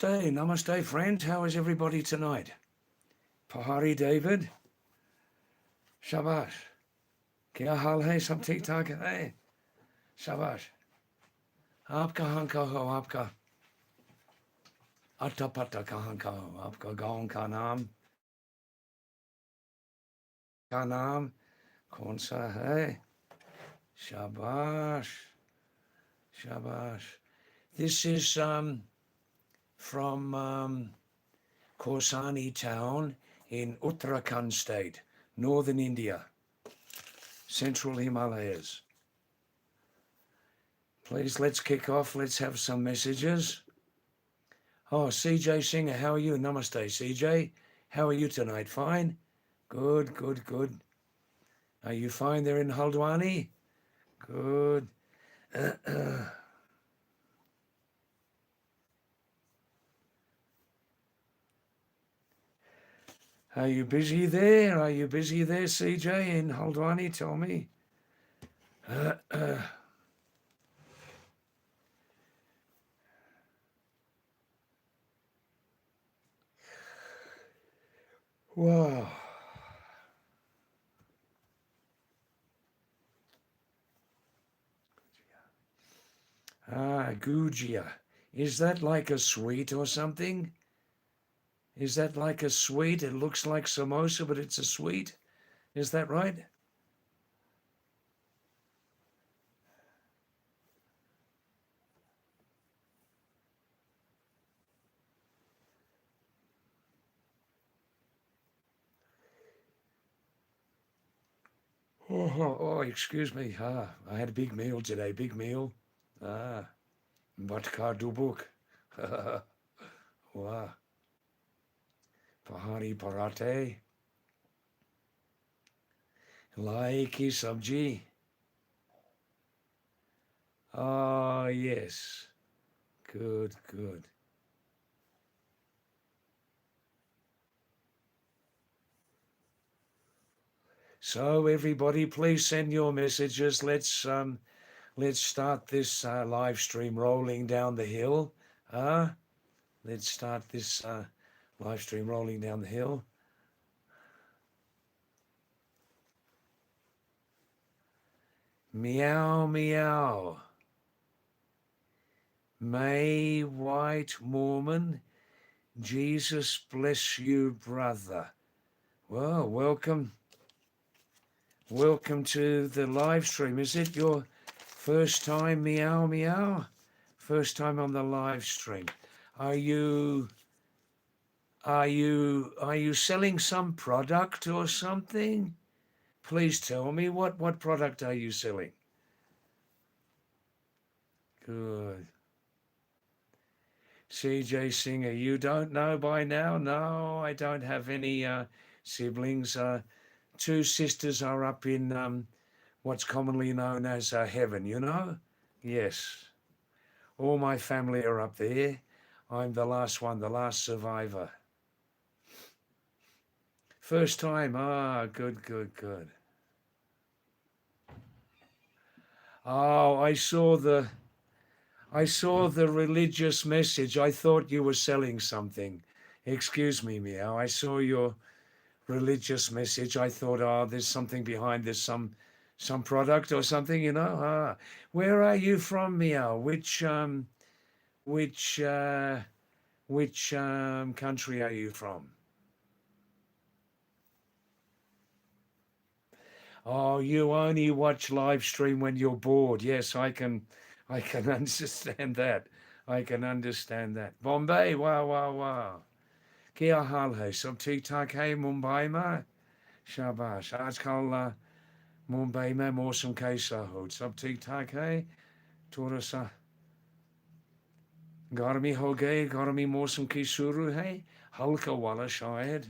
Namaste, friends. How is everybody tonight? Pahadi David. Shabash. Kya hal hai? Sab theek thaak hai? Shabash. आप कहाँ का हो? आपका अट्टा पट्टा कहाँ का हो? आपका गांव का नाम कौन सा है? Shabash. Shabash. This is from Korsani town in Uttarakhand state, northern India, central Himalayas. Please, let's kick off. Let's have some messages. Oh, CJ Singer, how are you? Namaste, CJ. How are you tonight? Fine? Good, good, good. Are you fine there in Haldwani? Good. Are you busy there? Are you busy there, CJ, in Haldwani? Tell me. Wow. Gujia. Is that like a sweet or something? Is that like a sweet? It looks like samosa, but it's a sweet. Is that right? Oh, excuse me. I had a big meal today. Big meal. Vodka dubuk. Wow. Pahari parathe. Lai ki sabji. Ah, yes. Good, good. So everybody, please send your messages. Let's start this live stream rolling down the hill. Let's start this live stream rolling down the hill. Meow, meow. May White Mormon, Jesus bless you, brother. Well, welcome. Welcome to the live stream. Is it your first time, meow, meow? First time on the live stream. Are you selling some product or something? Please tell me, what product are you selling? Good. CJ Singer, you don't know by now? No, I don't have any siblings. Two sisters are up in what's commonly known as heaven, you know? Yes. All my family are up there. I'm the last one, the last survivor. First time. Good, good, good. Oh, I saw the religious message. I thought you were selling something. Excuse me, Meow. I saw your religious message. I thought, there's something behind this, some product or something, you know. Where are you from, Meow? Which country are you from? Oh, you only watch live stream when you're bored. Yes, I can understand that. I can understand that. Bombay, wow, wow, wow. क्या हाल है? सब ठीक ठाक है मुंबई में? शाबाश। आजकल मुंबई में मौसम कैसा हो? सब ठीक ठाक है? थोड़ा सा गर्मी हो गई, गर्मी मौसम की शुरू है, हल्का वाला शायद.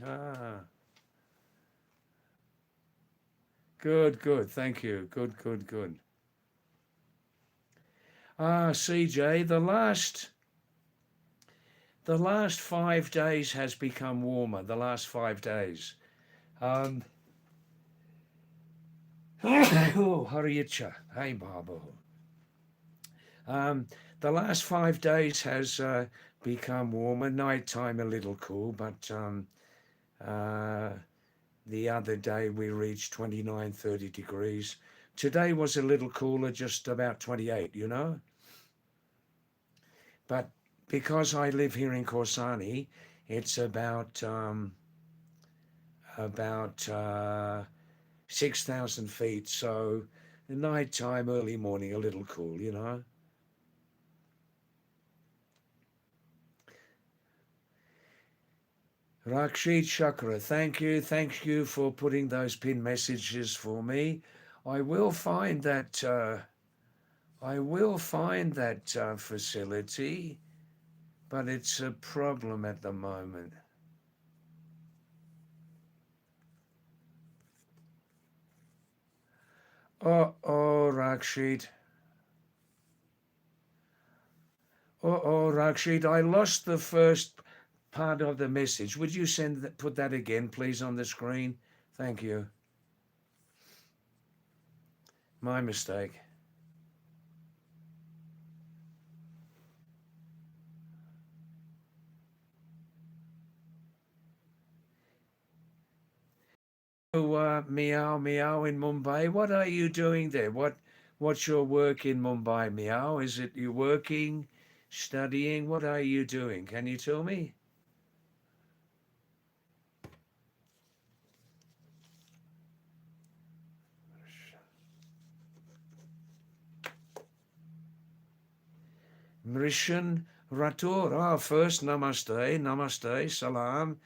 Good, good, thank you. Good, good, good. CJ, the last 5 days has become warmer. The last 5 days. Oh, Haricha. Hey, Babu. Um, the last 5 days has become warmer. Nighttime a little cool, but uh, the other day we reached 29, 30 degrees. Today was a little cooler, just about 28, you know. But because I live here in Corsani, it's about 6,000 feet. So nighttime, early morning, a little cool, you know. Rakshit Chakra, thank you for putting those pin messages for me. I will find that. Facility, but it's a problem at the moment. Oh, Rakshit. Rakshit, I lost the first part of the message. Would you put that again, please, on the screen? Thank you. My mistake. Oh, Meow Meow in Mumbai. What are you doing there? What's your work in Mumbai, Meow? Is it you working, studying? What are you doing? Can you tell me? Mrishan Rator. First, namaste, salam.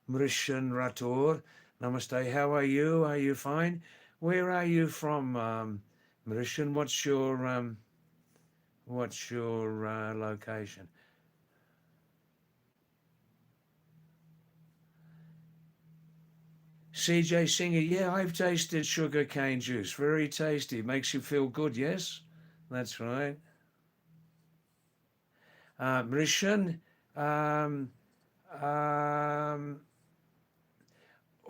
Mrishan Rator, namaste. How are you? Are you fine? Where are you from, Mrishan? What's your location? CJ Singer. Yeah, I've tasted sugar cane juice. Very tasty. Makes you feel good. Yes, that's right. Mrishan. Um, um,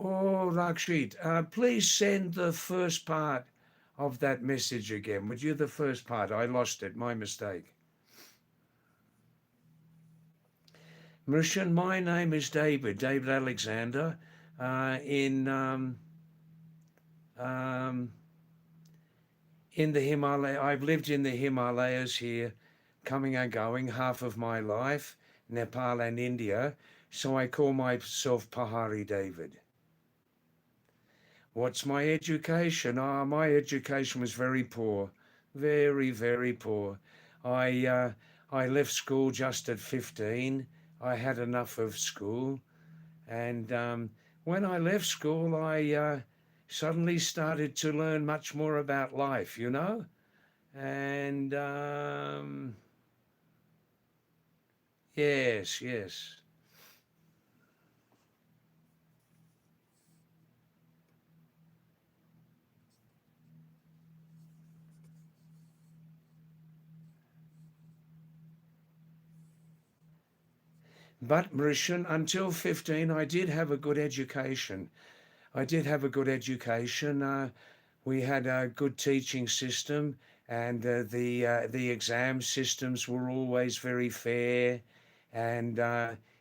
Oh, Rakshit, please send the first part of that message again. Would you? The first part. I lost it. My mistake. Marishan, my name is David Alexander. In um, in the Himalaya, I've lived in the Himalayas here, coming and going half of my life, Nepal and India. So I call myself Pahadi David. What's my education? My education was very poor, very, very poor. I uh, I left school just at 15. I had enough of school, and when I left school, I suddenly started to learn much more about life, you know. And yes, yes. But Mauritian, until 15, I did have a good education. I did have a good education. We had a good teaching system, and the exam systems were always very fair, and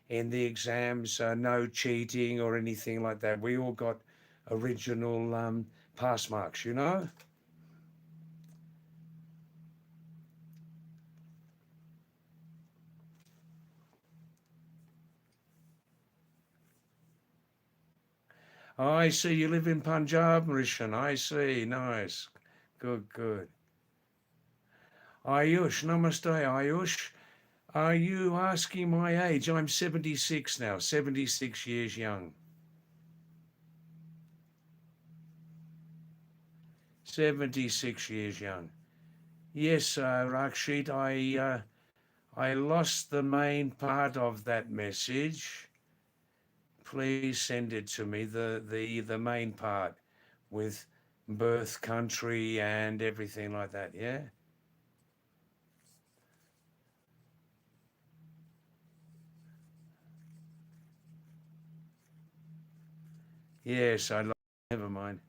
in the exams, no cheating or anything like that. We all got original pass marks, you know. I see you live in Punjab, Marishan. I see. Nice. Good, good. Ayush, namaste, Ayush. Are you asking my age? I'm 76 now, 76 years young. 76 years young. Yes, Rakshit, I lost the main part of that message. Please send it to me, the main part with birth country and everything like that, yeah? Yes, never mind.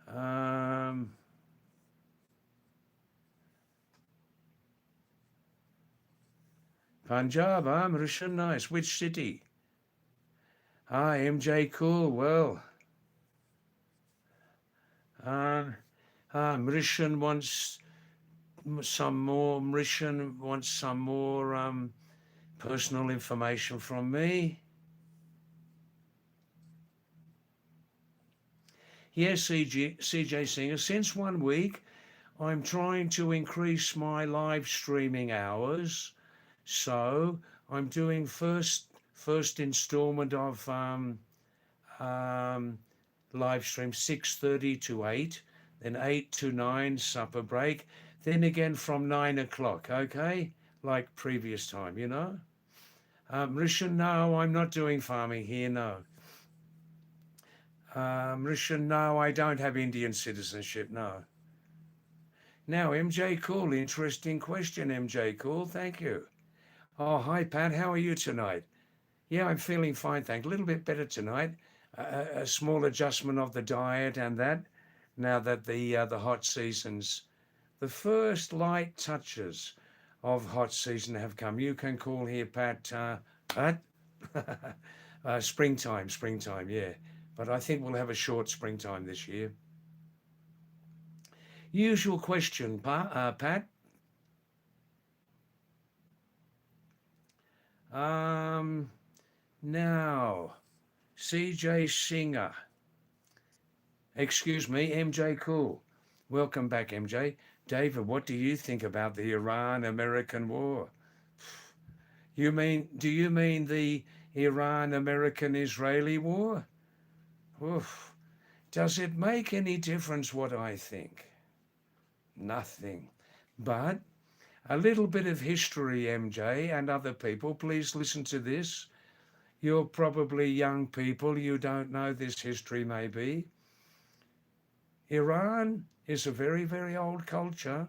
Um, Punjab, Mauritius, nice. Which city? Ah, MJ, cool. Well, um, Mauritian wants some more. Mauritian wants some more personal information from me. Yes, CJ Singer. Since 1 week, I'm trying to increase my live streaming hours. So I'm doing first installment of um, live stream 6:30 to 8, then 8 to 9 supper break, then again from 9 o'clock. Okay, like previous time, you know. Rishan, no, I'm not doing farming here. No. Rishan, no, I don't have Indian citizenship. No. Now, MJ Cool, interesting question, MJ Cool. Thank you. Oh, hi, Pat. How are you tonight? Yeah, I'm feeling fine, thank. A little bit better tonight. A small adjustment of the diet and that. Now that the hot seasons, the first light touches of hot season have come. You can call here, Pat. Pat. Springtime. Yeah, but I think we'll have a short springtime this year. Usual question, Pat. Um, Now, CJ Singer. Excuse me, MJ Cool. Welcome back, MJ. David, what do you think about the Iran-American war? Do you mean the Iran-American-Israeli war? Oof. Does it make any difference what I think? Nothing. But a little bit of history, MJ, and other people, please listen to this. You're probably young people, you don't know this history maybe. Iran is a very, very old culture,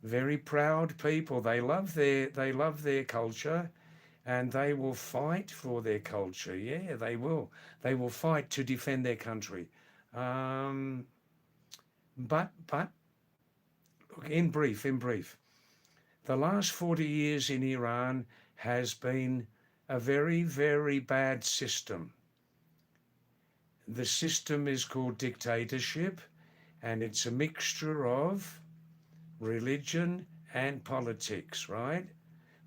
very proud people. They love their culture and they will fight for their culture. Yeah, they will. They will fight to defend their country. Um, but look, in brief, the last 40 years in Iran has been a very, very bad system. The system is called dictatorship, and it's a mixture of religion and politics, right?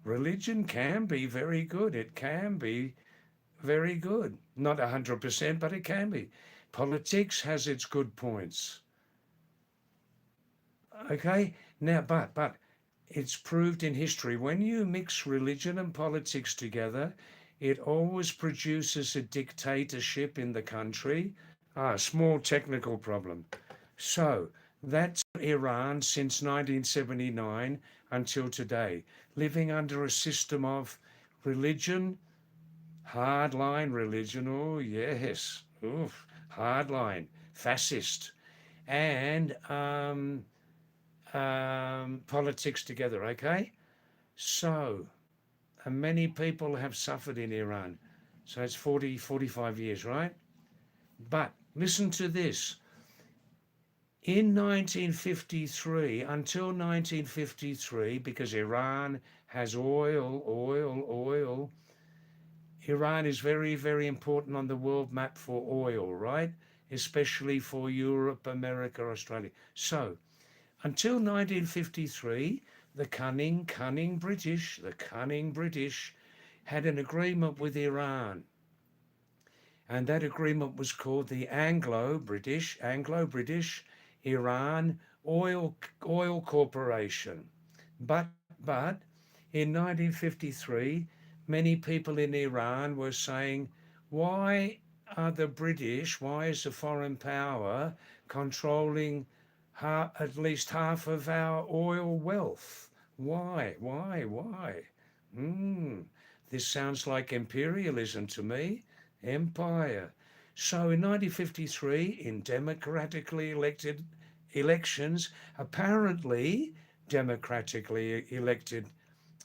Religion can be very good. It can be very good. Not 100%, but it can be. Politics has its good points. Okay? Now, but it's proved in history when you mix religion and politics together, it always produces a dictatorship in the country. Small technical problem. So that's Iran since 1979 until today, living under a system of religion, hardline religion. Oh, yes. Oof, hardline, fascist, and politics together. Okay? So, and many people have suffered in Iran. So it's 40, 45 years, right? But listen to this. In 1953, until 1953, because Iran has oil, Iran is very, very important on the world map for oil, right? Especially for Europe, America, Australia. So, until 1953, the cunning British had an agreement with Iran. And that agreement was called the Anglo-British Iran Oil Corporation. But in 1953, many people in Iran were saying, why why is a foreign power controlling at least half of our oil wealth? Why? This sounds like imperialism to me. Empire. So in 1953, in democratically elected elections, apparently democratically elected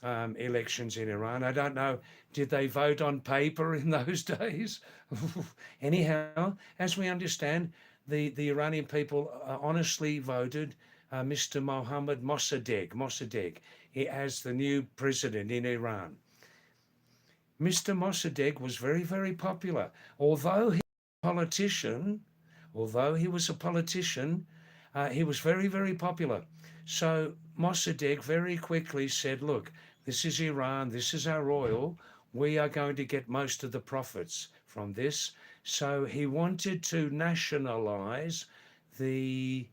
elections in Iran. I don't know, did they vote on paper in those days? Anyhow, as we understand, the Iranian people honestly voted Mr. Mohammad Mossadegh, as the new president in Iran. Mr. Mossadegh was very, very popular. Although he was a politician, he was very, very popular. So Mossadegh very quickly said, look, this is Iran, this is our oil. We are going to get most of the profits from this. So he wanted to nationalize the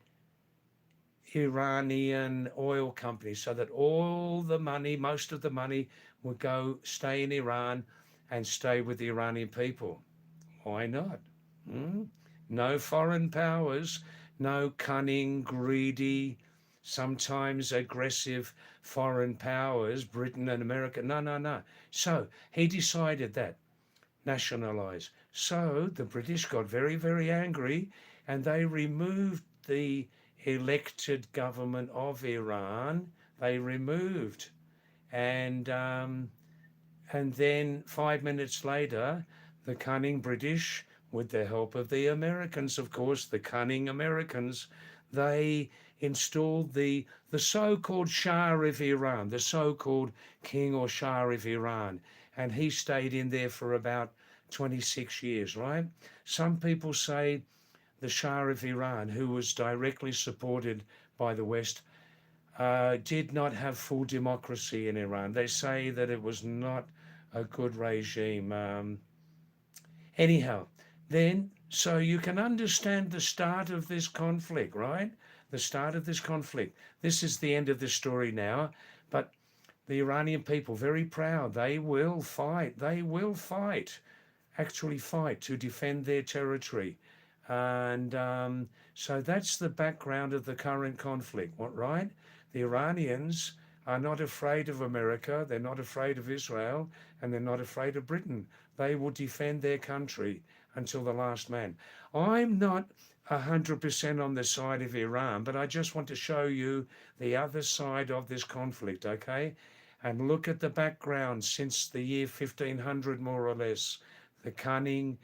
Iranian oil companies so that all the money, most of the money, would stay in Iran and stay with the Iranian people. Why not? No foreign powers, no cunning, greedy, sometimes aggressive foreign powers, Britain and America. No, no, no. So he decided that nationalize. So the British got very, very angry and they removed the elected government of Iran. They removed, and then 5 minutes later, the cunning British, with the help of the Americans, of course, the cunning Americans, they installed the so-called Shah of Iran, the so-called King or Shah of Iran, and he stayed in there for about 26 years, right? Some people say the Shah of Iran, who was directly supported by the West, did not have full democracy in Iran. They say that it was not a good regime. Anyhow, then, so you can understand the start of this conflict, right? The start of this conflict. This is the end of the story now, but the Iranian people, very proud, they will fight. They will fight, actually fight to defend their territory. And so that's the background of the current conflict, what, right? The Iranians are not afraid of America, they're not afraid of Israel, and they're not afraid of Britain. They will defend their country until the last man. I'm not 100% on the side of Iran, but I just want to show you the other side of this conflict, okay? And look at the background since the year 1500, more or less. The cunning,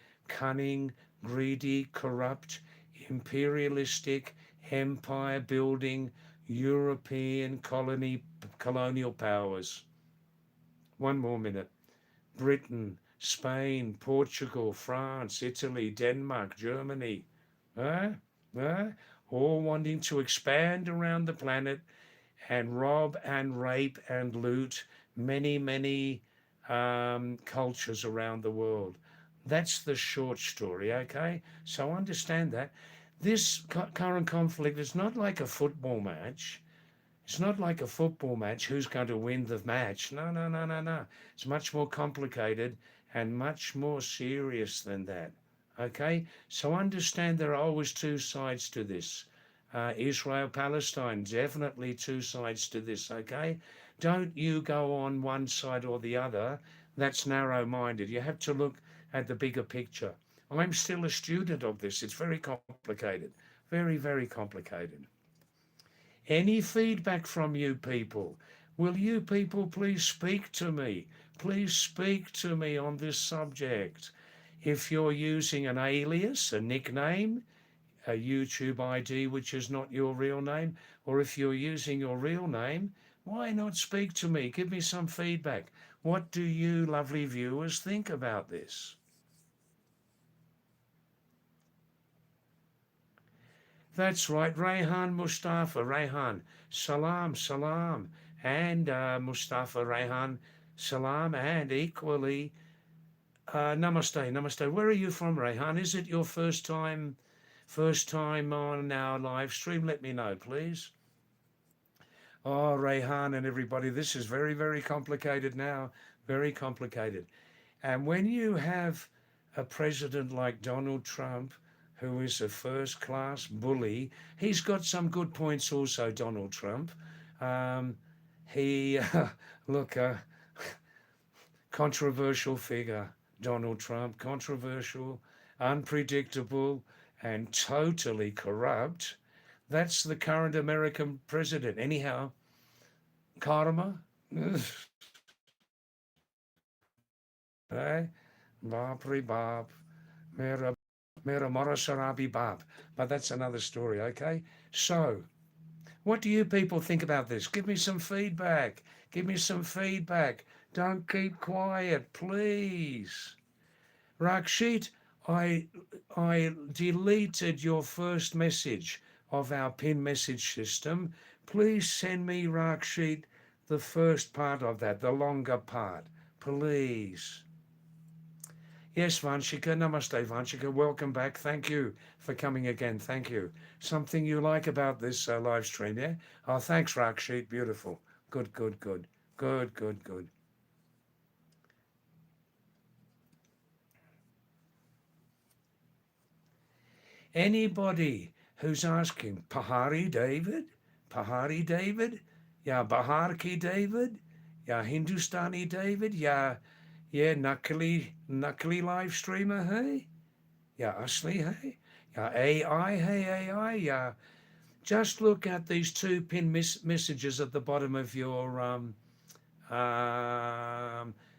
greedy, corrupt, imperialistic, empire building, European colonial powers. One more minute. Britain, Spain, Portugal, France, Italy, Denmark, Germany, all wanting to expand around the planet and rob and rape and loot many cultures around the world. That's the short story, okay? So understand that. This current conflict is not like a football match. It's not like a football match, who's going to win the match. No, no, no, no, no. It's much more complicated and much more serious than that, okay? So understand there are always two sides to this. Israel, Palestine, definitely two sides to this, okay? Don't you go on one side or the other. That's narrow-minded. You have to look at the bigger picture. I'm still a student of this. It's very complicated, very, very complicated. Any feedback from you people? Will you people please speak to me? Please speak to me on this subject. If you're using an alias, a nickname, a YouTube ID which is not your real name, or if you're using your real name, why not speak to me? Give me some feedback. What do you lovely viewers think about this? That's right, Rayhan Mustafa, Rayhan, salam, salam, and Mustafa, Rayhan, salam, and equally, namaste, namaste. Where are you from, Rayhan? Is it your first time on our live stream? Let me know, please. Oh, Rayhan and everybody, this is very, very complicated now, very complicated. And when you have a president like Donald Trump, who is a first-class bully, he's got some good points also, Donald Trump. He, look, controversial figure, Donald Trump, controversial, unpredictable, and totally corrupt. That's the current American president. Anyhow, karma, eh? Bapri bap, mera mera morasarabi bap. But that's another story, okay? So, What do you people think about this? Give me some feedback. Give me some feedback. Don't keep quiet, please. Rakshit, I I deleted your first message of our pin message system. Please send me, Rakshit, the first part of that, the longer part. Please. Yes, Vanshika. Namaste, Vanshika. Welcome back. Thank you for coming again. Thank you. Something you like about this live stream, yeah? Oh, thanks, Rakshit. Beautiful. Good, good, good. Good, good, good. Anybody who's asking, Pahari David? Pahari David? Ya Bahar ki David? Ya Hindustani David? Ya, yeah, Nakali live streamer, hey? Ya Asli, hey? Ya AI, hey AI? Ya, just look at these two pin messages at the bottom of your um,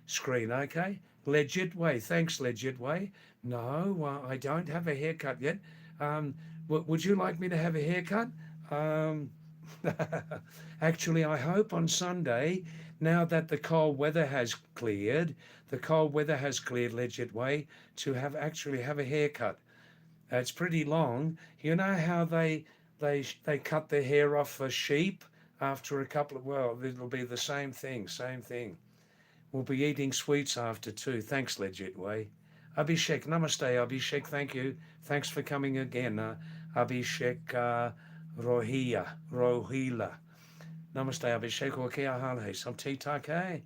screen, okay? Legit way. Thanks, Legit way. No, I don't have a haircut yet. Um, would you like me to have a haircut? Um, actually, I hope on Sunday, now that the cold weather has cleared, Legit way, to actually have a haircut. It's pretty long. You know how they cut the hair off a sheep after a couple of, well, it'll be the same thing, same thing. We'll be eating sweets after too. Thanks, Legit Way. Abhishek, namaste, Abhishek. Thank you. Thanks for coming again. Abhishek Rohila. Namaste, Abhishek. O kia hal hai? Sab theek thak hai?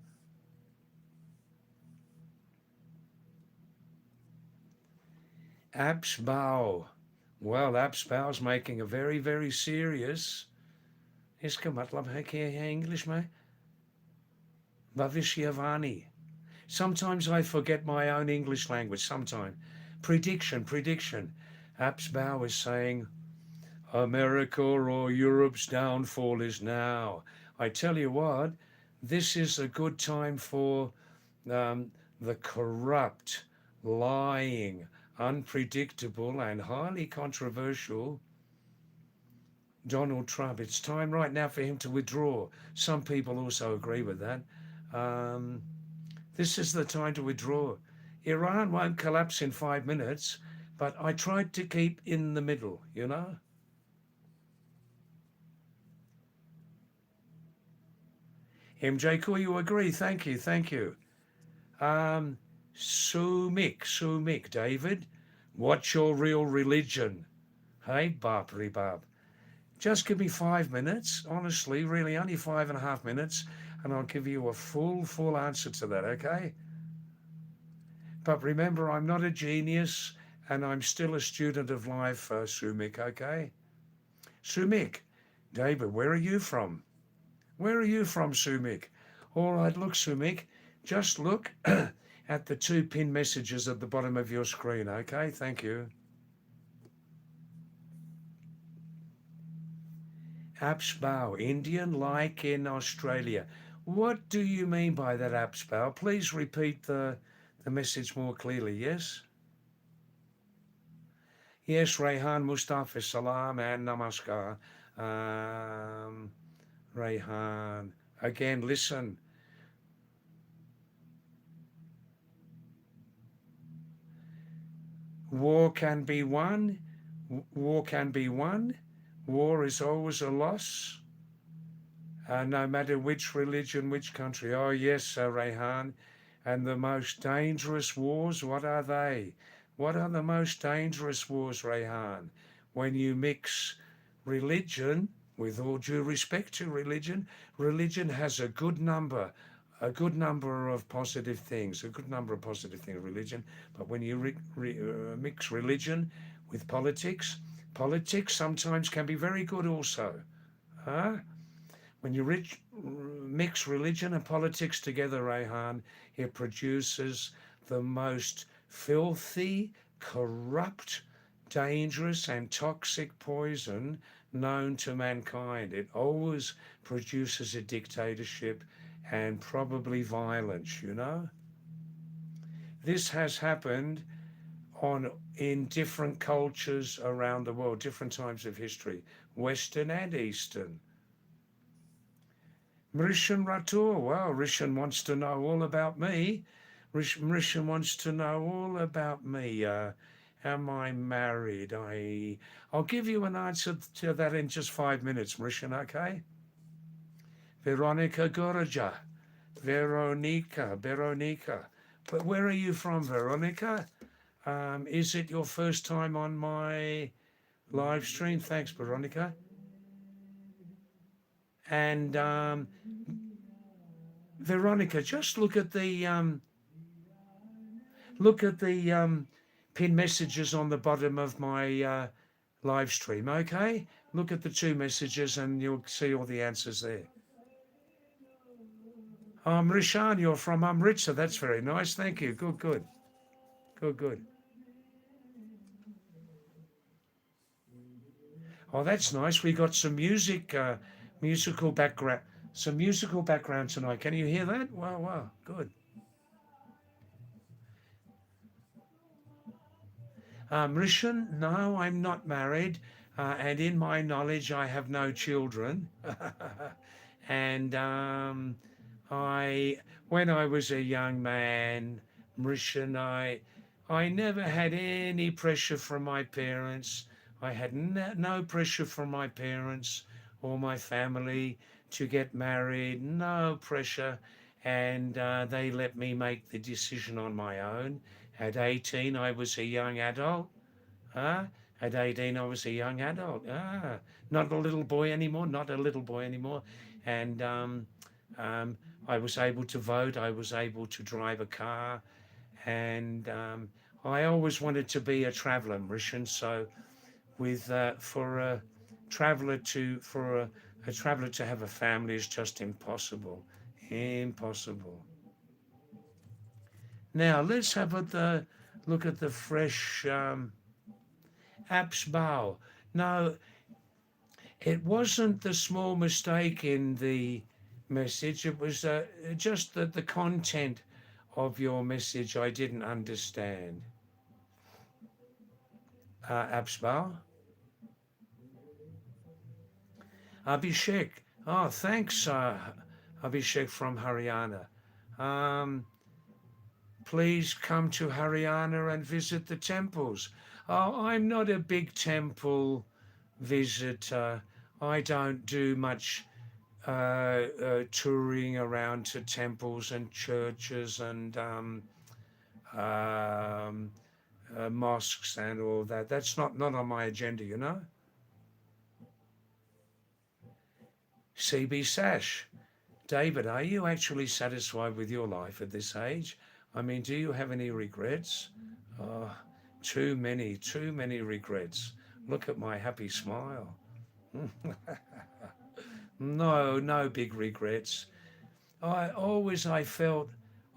Apps Bao. Well, Apps Bao's making a very, very serious. इसका मतलब है क्या है English में? Bhavishyavani. Sometimes I forget my own English language. Sometimes. Prediction. Apsbow is saying, America or Europe's downfall is now. I tell you what, this is a good time for the corrupt, lying, unpredictable, and highly controversial Donald Trump. It's time right now for him to withdraw. Some people also agree with that. Um, this is the time to withdraw. Iran won't collapse in 5 minutes, but I tried to keep in the middle, you know? MJ, cool, you agree? Thank you, thank you. Um, Sumik, David, what's your real religion? Hey, Barbary Barb. Just give me 5 minutes, honestly, really only 5.5 minutes, and I'll give you a full answer to that, okay? But remember, I'm not a genius, and I'm still a student of life, Sumik, okay? Sumik, David, where are you from? Where are you from, Sumik? All right, look, Sumik, just look at the two pin messages at the bottom of your screen, okay? Thank you. Apsbow, Indian like in Australia. What do you mean by that, Apsbow? Please repeat the message more clearly, yes? Yes, Rehan, Mustafa, Salam, and Namaskar. Rehan, again, listen. War can be won. War can be won. War is always a loss. No matter which religion, which country. Oh, yes, Rehan. And the most dangerous wars, what are they? What are the most dangerous wars, Rehan? When you mix religion, with all due respect to religion, religion has a good number of positive things, religion. But when you mix religion with politics, politics sometimes can be very good also. Huh? When you mix religion and politics together, Rehan, it produces the most filthy, corrupt, dangerous, and toxic poison known to mankind. It always produces a dictatorship and probably violence, you know? This has happened in different cultures around the world, different times of history, Western and Eastern. Marishan Ratur. Well, Rishan wants to know all about me. Marishan wants to know all about me. Am I married? I'll give you an answer to that in just 5 minutes, Marishan, okay? Veronica Goroja. Veronica. But where are you from, Veronica? Is it your first time on my live stream? Thanks, Veronica. And Veronica, just look at the pin messages on the bottom of my live stream, okay? Look at the 2 messages and you'll see all the answers there. Rishan, you're from Amritsar. That's very nice. Thank you. Good. Oh, that's nice. We got some musical background, tonight. Can you hear that? Wow, good. Rishan, no, I'm not married, and in my knowledge, I have no children. And when I was a young man, Rishan, I never had any pressure from my parents. I had no pressure from my parents or my family to get married, no pressure. And they let me make the decision on my own. At 18, I was a young adult. At 18, I was a young adult. Not a little boy anymore, And I was able to vote. I was able to drive a car. And I always wanted to be a traveller, Marishan. So for a traveller to have a family is just impossible. Now let's have a look at the fresh apps bow. No, it wasn't the small mistake in the message. It was just that the content of your message I didn't understand. Absbal. Abhishek. Oh, thanks, Abhishek from Haryana. Please come to Haryana and visit the temples. Oh, I'm not a big temple visitor. I don't do much touring around to temples and churches and mosques and all that. That's not on my agenda, you know. CB Sash. David, are you actually satisfied with your life at this age? I mean, do you have any regrets? Oh, too many regrets. Look at my happy smile. No big regrets. I felt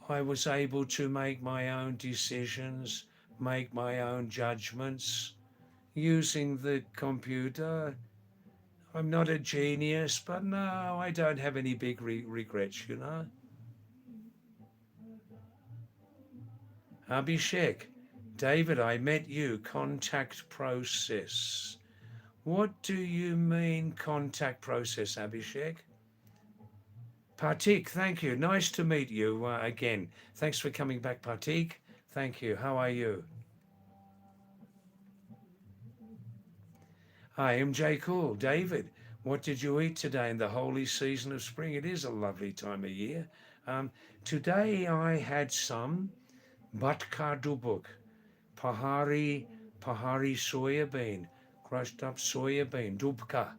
I was able to make my own decisions, make my own judgments using the computer. I'm not a genius, but no, I don't have any big regrets, you know. Abhishek, David, I met you, contact process. What do you mean contact process, Abhishek? Partik, thank you. Nice to meet you again. Thanks for coming back, Partik. Thank you. How are you? Hi, MJ Cool. David, what did you eat today in the holy season of spring? It is a lovely time of year. Today I had some batka dubuk, Pahari soya bean, crushed up soya bean, dubka.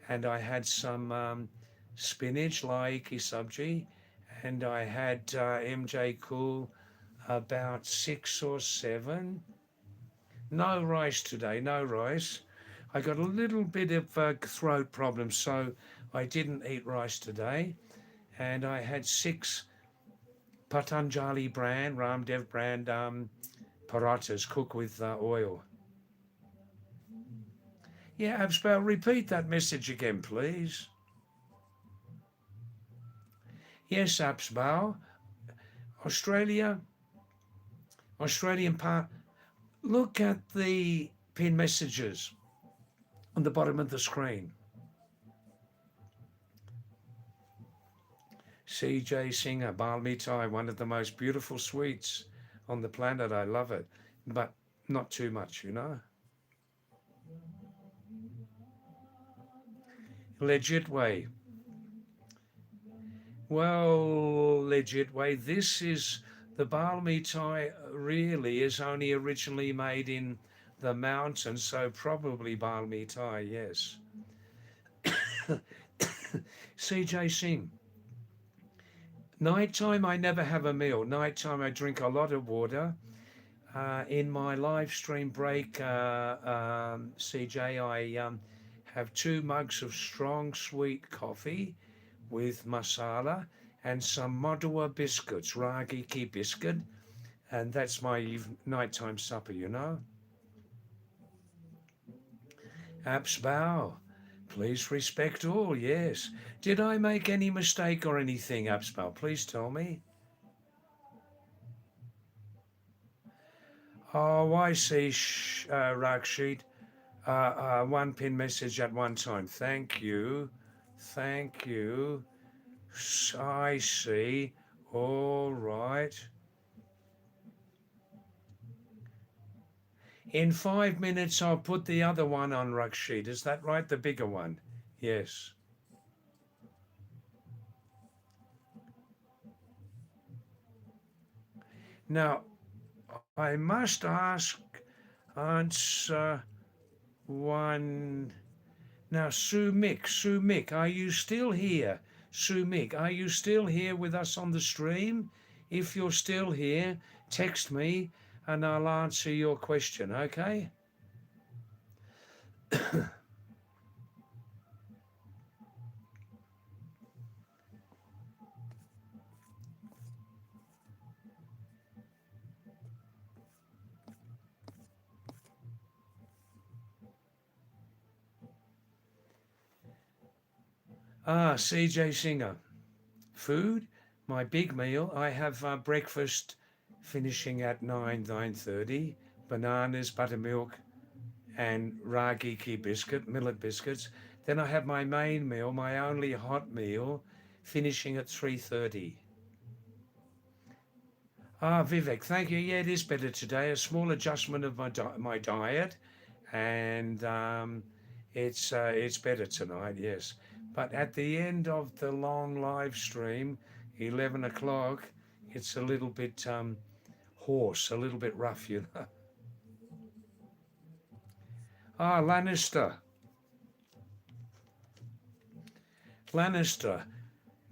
And I had some spinach, laiki sabji, and I had MJ Cool about 6 or 7. No rice today, no rice. I got a little bit of throat problem, so I didn't eat rice today. And I had 6 Patanjali brand, Ramdev brand parathas cooked with oil. Yeah, Abspel, repeat that message again, please. Yes, Abspel. Australian part. Look at the pin messages on the bottom of the screen. CJ Singer, Bal Mitai, one of the most beautiful sweets on the planet. I love it, but not too much, you know. Legit way. Well, legit way. This is the Bal Mitai really is only originally made in the mountains, so probably Bal Mitai, yes. CJ Singh. Nighttime, I never have a meal. Nighttime, I drink a lot of water. In my live stream break, CJ, I have 2 mugs of strong sweet coffee with masala and some Madua biscuits, ragi ki biscuit, and that's my nighttime supper, you know. Abs bow. Please respect all, yes. Did I make any mistake or anything, Absbow? Please tell me. Oh, I see, Raksheet. 1 pin message at one time. Thank you. Thank you. I see. All right. In 5 minutes, I'll put the other one on, Raksheet. Is that right? The bigger one? Yes. Now, I must ask, answer one. Now, Sue Mick, are you still here? Sue Mick, are you still here with us on the stream? If you're still here, text me and I'll answer your question, okay? CJ Singer. Food, my big meal. I have breakfast finishing at 9:30. Bananas, buttermilk, and ragi ki biscuit, millet biscuits. Then I have my main meal, my only hot meal, finishing at 3:30. Vivek, thank you. Yeah, it is better today. A small adjustment of my diet, and it's better tonight. Yes, but at the end of the long live stream, 11 o'clock, it's a little bit hoarse, a little bit rough, you know. Lannister, Lannister.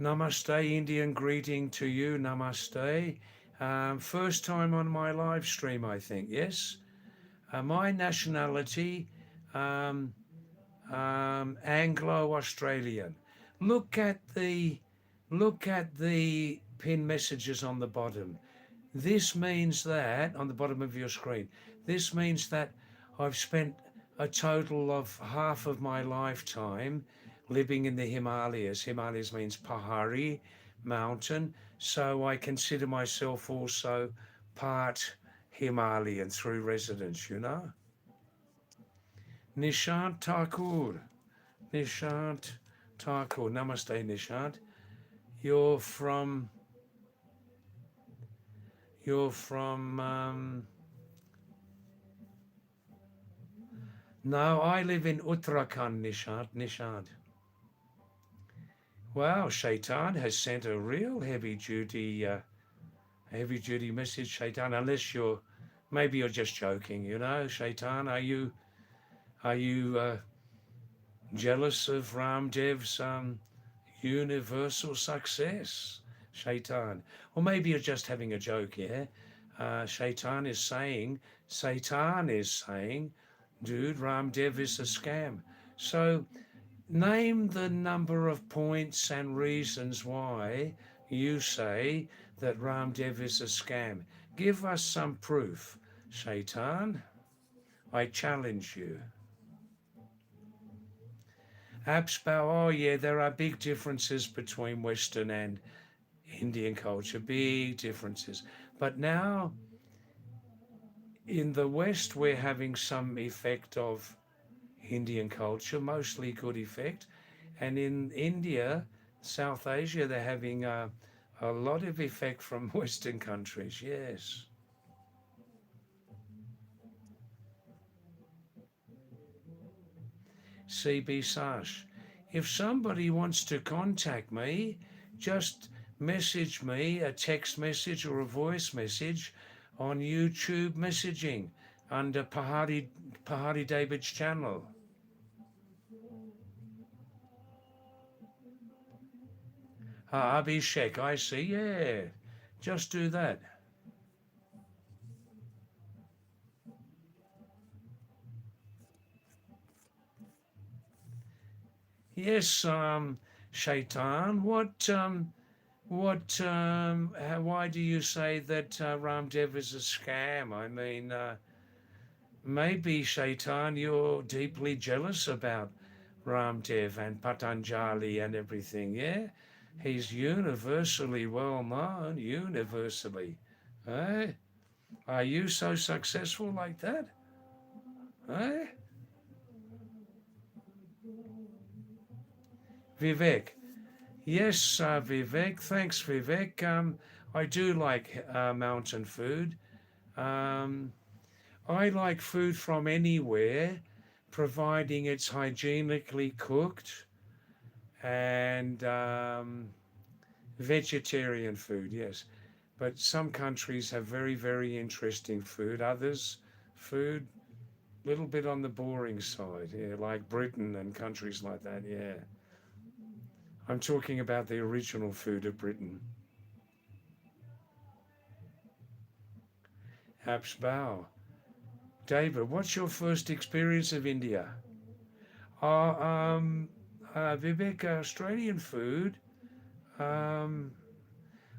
Namaste, Indian greeting to you. Namaste. First time on my live stream, I think. Yes. My nationality, um, Anglo-Australian. Look at the look at the pin messages on the bottom. This means that on the bottom of your screen. This means that I've spent a total of half of my lifetime living in the Himalayas. Himalayas means Pahari mountain. So I consider myself also part Himalayan through residence, you know. Nishant Thakur. Nishant Thakur. Namaste, Nishant. You're from you're from no, I live in Uttarakhand, Nishant. Wow, Shaitan has sent a real heavy duty message, Shaitan, unless maybe you're just joking, you know, Shaitan, are you jealous of Ramdev's universal success, Shaitan? Or maybe you're just having a joke, yeah? Shaitan is saying, dude, Ramdev is a scam. So name the number of points and reasons why you say that Ramdev is a scam. Give us some proof, Shaitan. I challenge you. Absbow, oh yeah, there are big differences between Western and Indian culture, big differences. But now in the West, we're having some effect of Indian culture, mostly good effect. And in India, South Asia, they're having a lot of effect from Western countries. Yes. CB Sash. If somebody wants to contact me, just message me a text message or a voice message on YouTube messaging under Pahadi David's channel. Abhishek, I see. Yeah, just do that. Yes, Shaitan. Why do you say that Ramdev is a scam? I mean, maybe Shaitan, you're deeply jealous about Ramdev and Patanjali and everything. Yeah, he's universally well known. Universally, eh? Are you so successful like that? Eh? Vivek. Yes, Vivek. Thanks, Vivek. I do like mountain food. Um, I like food from anywhere, providing it's hygienically cooked and vegetarian food, yes. But some countries have very, very interesting food. Others, food, a little bit on the boring side, yeah, like Britain and countries like that, yeah. I'm talking about the original food of Britain. Absbao. David, what's your first experience of India? Uh, um, Vivek, Australian food. Um,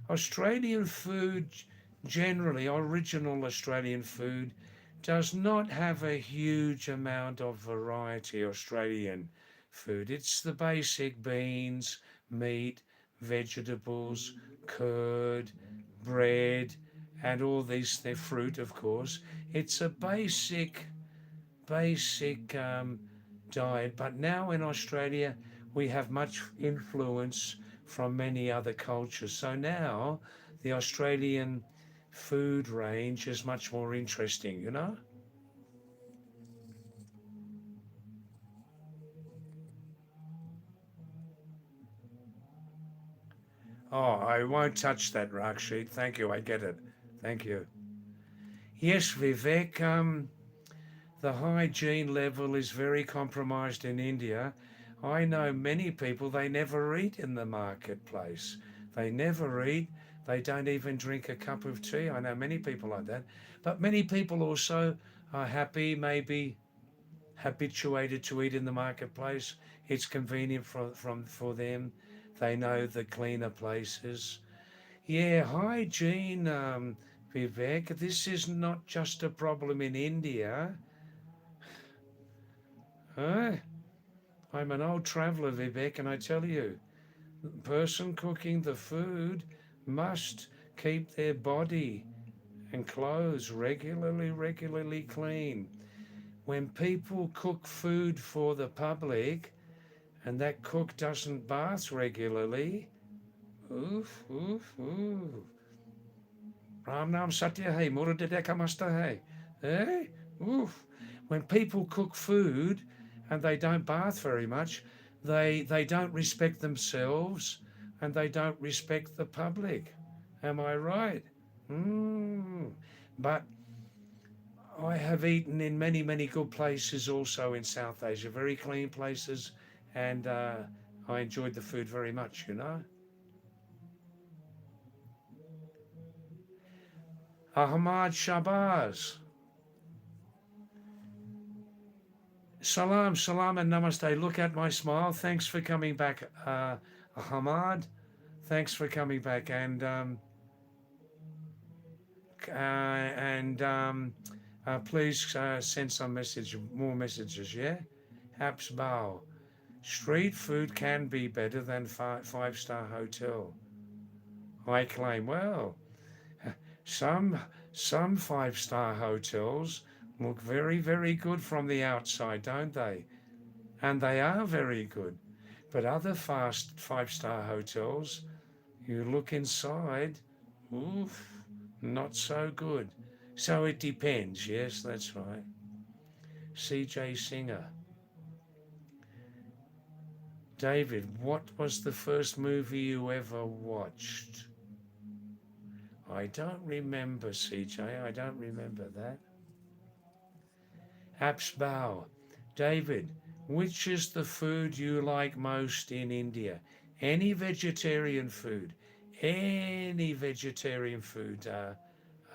Australian food, generally, original Australian food, does not have a huge amount of variety. Australian food. It's the basic beans, meat, vegetables, curd, bread, and all these, the fruit, of course. It's a basic diet. But now in Australia, we have much influence from many other cultures. So now the Australian food range is much more interesting, you know? Oh, I won't touch that, Rakshit. Thank you. I get it. Thank you. Yes, Vivek, the hygiene level is very compromised in India. I know many people, they never eat in the marketplace. They never eat. They don't even drink a cup of tea. I know many people like that. But many people also are happy, maybe habituated to eat in the marketplace. It's convenient for them. They know the cleaner places. Yeah, hygiene, Vivek, this is not just a problem in India. Huh? I'm an old traveller, Vivek, and I tell you, the person cooking the food must keep their body and clothes regularly clean. When people cook food for the public and that cook doesn't bath regularly, oof, oof, oof. Ram Nam Satya Hai, Muradideka Master Hai. Eh? Oof. When people cook food and they don't bath very much, they don't respect themselves and they don't respect the public. Am I right? Mm. But I have eaten in many good places also in South Asia, very clean places, and I enjoyed the food very much, you know. Ahmad Shabazz. Salam, and namaste. Look at my smile. Thanks for coming back, Ahmad. Thanks for coming back, and please send some more messages. Yeah, Haps Bow. Street food can be better than five-star hotel. I claim. Well, some some five-star hotels look very good from the outside, don't they? And they are very good. But other fast five-star hotels, you look inside, oof, not so good. So it depends. Yes, that's right. CJ Singer. David, what was the first movie you ever watched? I don't remember, CJ. I don't remember that. Apsbow. David, which is the food you like most in India? Any vegetarian food. Any vegetarian food.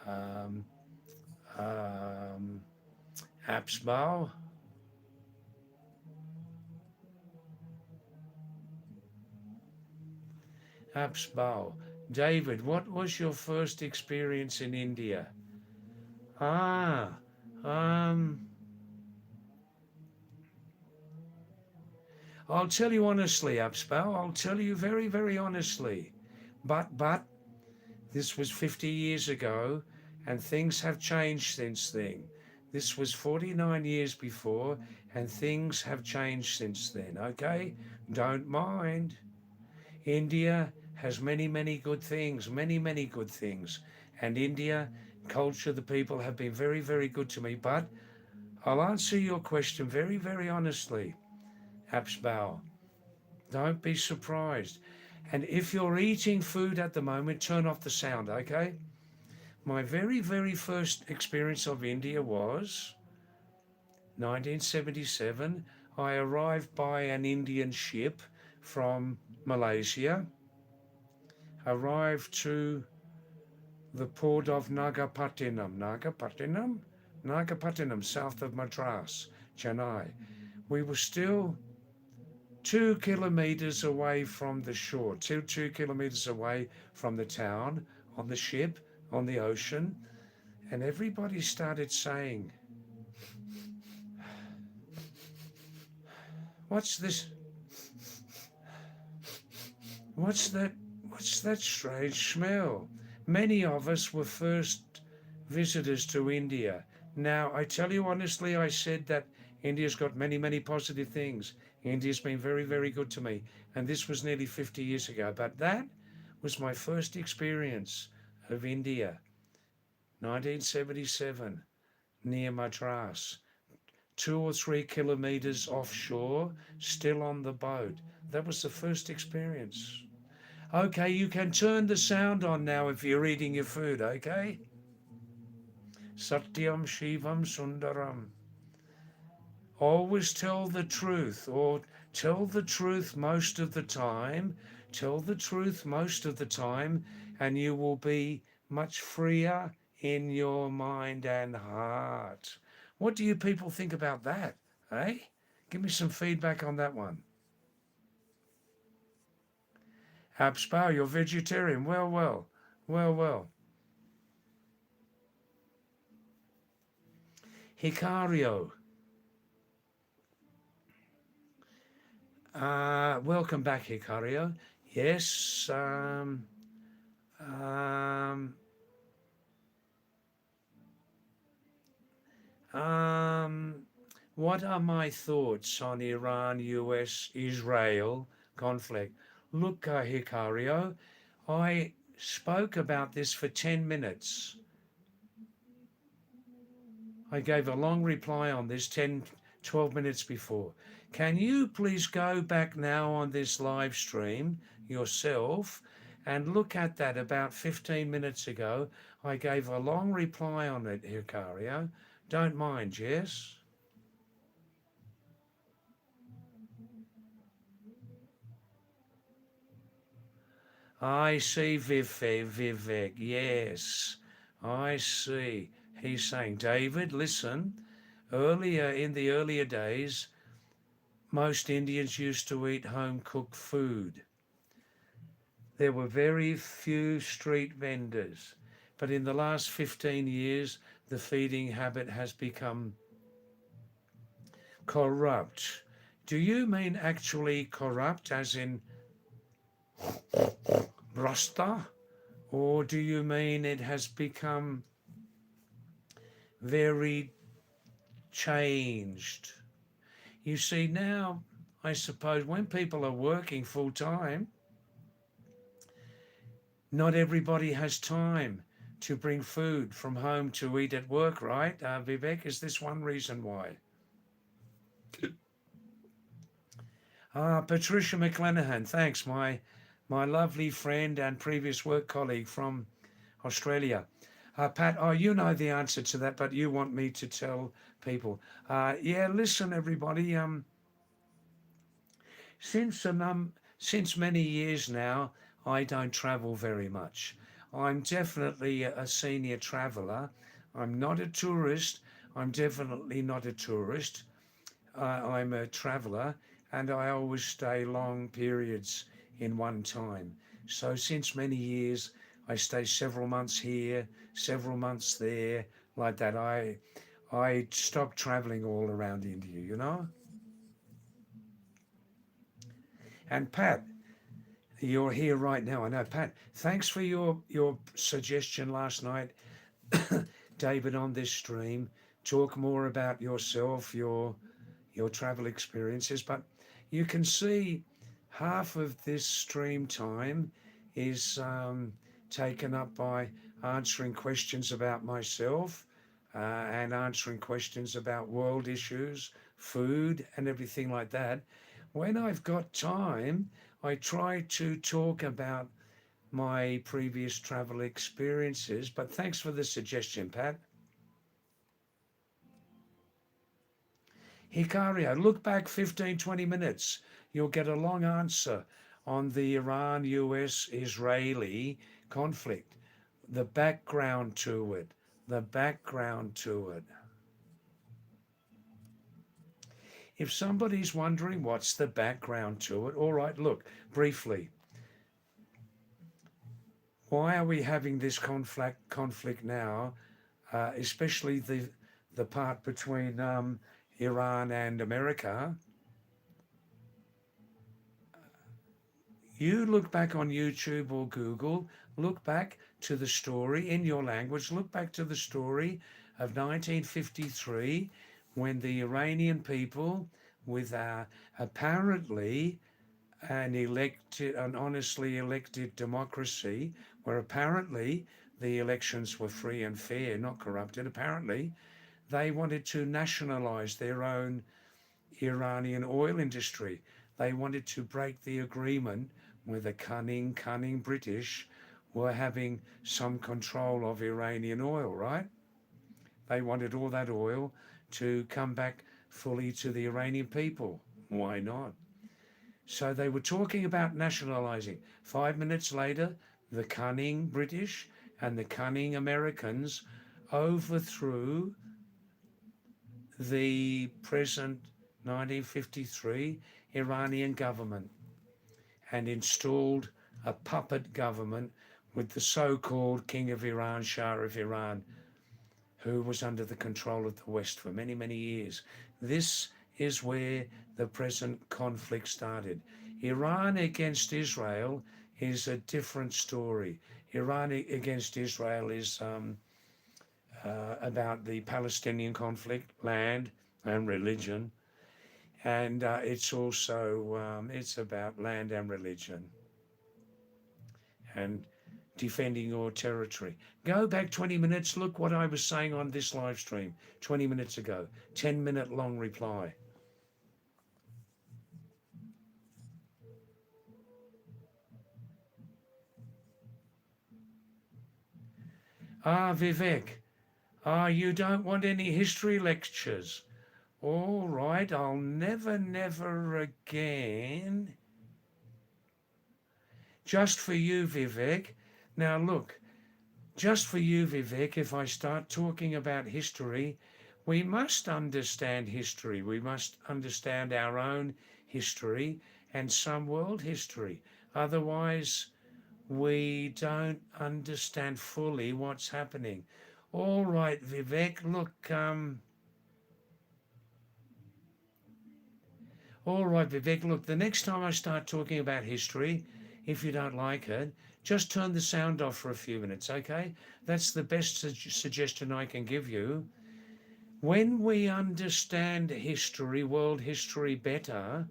Um, um, Apsbow. Apsbow. David, what was your first experience in India? Ah, um, I'll tell you honestly, Apsbow. I'll tell you very, very honestly. But this was 50 years ago, and things have changed since then. This was 49 years before, and things have changed since then, okay? Don't mind. India has many, many good things, many, many good things. And India, culture, the people have been very, very good to me. But I'll answer your question very, very honestly, Apsbow. Don't be surprised. And if you're eating food at the moment, turn off the sound, okay? My very, very first experience of India was 1977. I arrived by an Indian ship from Malaysia, arrived to the port of Nagapattinam, south of Madras, Chennai. We were still 2 kilometers away from the shore, two kilometers away from the town, on the ship, on the ocean, and everybody started saying, "What's this? What's that? What's that strange smell?" Many of us were first visitors to India. Now, I tell you honestly, I said that India's got many, many positive things. India's been very, very good to me. And this was nearly 50 years ago. But that was my first experience of India, 1977, near Madras. 2 or 3 kilometers offshore, still on the boat. That was the first experience. Okay, you can turn the sound on now if you're eating your food, okay? Satyam Shivam Sundaram. Always tell the truth, or tell the truth most of the time. Tell the truth most of the time, and you will be much freer in your mind and heart. What do you people think about that? Eh? Give me some feedback on that one. Abspar, you're vegetarian. Well. Hicario, welcome back, Hicario. Yes, um, um, what are my thoughts on Iran, US, Israel conflict? Look, Hicario, I spoke about this for 10 minutes. I gave a long reply on this 10, 12 minutes before. Can you please go back now on this live stream yourself and look at that about 15 minutes ago? I gave a long reply on it, Hicario. Don't mind, yes? I see Vivek, yes, I see. He's saying, David, listen, in the earlier days, most Indians used to eat home-cooked food. There were very few street vendors, but in the last 15 years, the feeding habit has become corrupt. Do you mean actually corrupt, as in Rasta? Or do you mean it has become very changed? You see, now I suppose when people are working full time, not everybody has time to bring food from home to eat at work, right? Vivek, is this one reason why? Patricia McClanahan, thanks, my lovely friend and previous work colleague from Australia. Pat, oh, you know the answer to that, but you want me to tell people. Yeah, listen, everybody. Since since many years now, I don't travel very much. I'm definitely a senior traveller. I'm not a tourist. I'm definitely not a tourist. I'm a traveller, and I always stay long periods in one time. So since many years, I stay several months here, several months there, like that. I stopped travelling all around India, you know. And Pat, you're here right now. I know, Pat. Thanks for your suggestion last night, David, on this stream. Talk more about yourself, your travel experiences. But you can see half of this stream time is taken up by answering questions about myself and answering questions about world issues, food, and everything like that. When I've got time, I try to talk about my previous travel experiences. But thanks for the suggestion, Pat. Hikario, look back 15, 20 minutes. You'll get a long answer on the Iran US Israeli conflict, the background to it, the background to it. If somebody's wondering what's the background to it, all right, look, briefly. Why are we having this conflict now, especially the part between Iran and America? You look back on YouTube or Google, look back to the story in your language, look back to the story of 1953 when the Iranian people, with apparently an honestly elected democracy, where apparently the elections were free and fair, not corrupted, apparently, they wanted to nationalize their own Iranian oil industry. They wanted to break the agreement where the cunning British were having some control of Iranian oil, right? They wanted all that oil to come back fully to the Iranian people. Why not? So they were talking about nationalizing. 5 minutes later, the cunning British and the cunning Americans overthrew the present 1953 Iranian government and installed a puppet government with the so-called King of Iran, Shah of Iran, who was under the control of the West for many, many years. This is where the present conflict started. Iran against Israel is a different story. Iran against Israel is about the Palestinian conflict, land and religion, and it's also it's about land and religion and defending your territory. Go back 20 minutes, look what I was saying on this live stream 20 minutes ago, 10-minute long reply. Vivek, you don't want any history lectures. All right, I'll never again. Just for you, Vivek. Now look, just for you, Vivek, if I start talking about history, we must understand history. We must understand our own history and some world history. Otherwise, we don't understand fully what's happening. All right, Vivek, look, all right, Vivek, look, the next time I start talking about history, if you don't like it, just turn the sound off for a few minutes, okay? That's the best suggestion I can give you. When we understand history, world history better,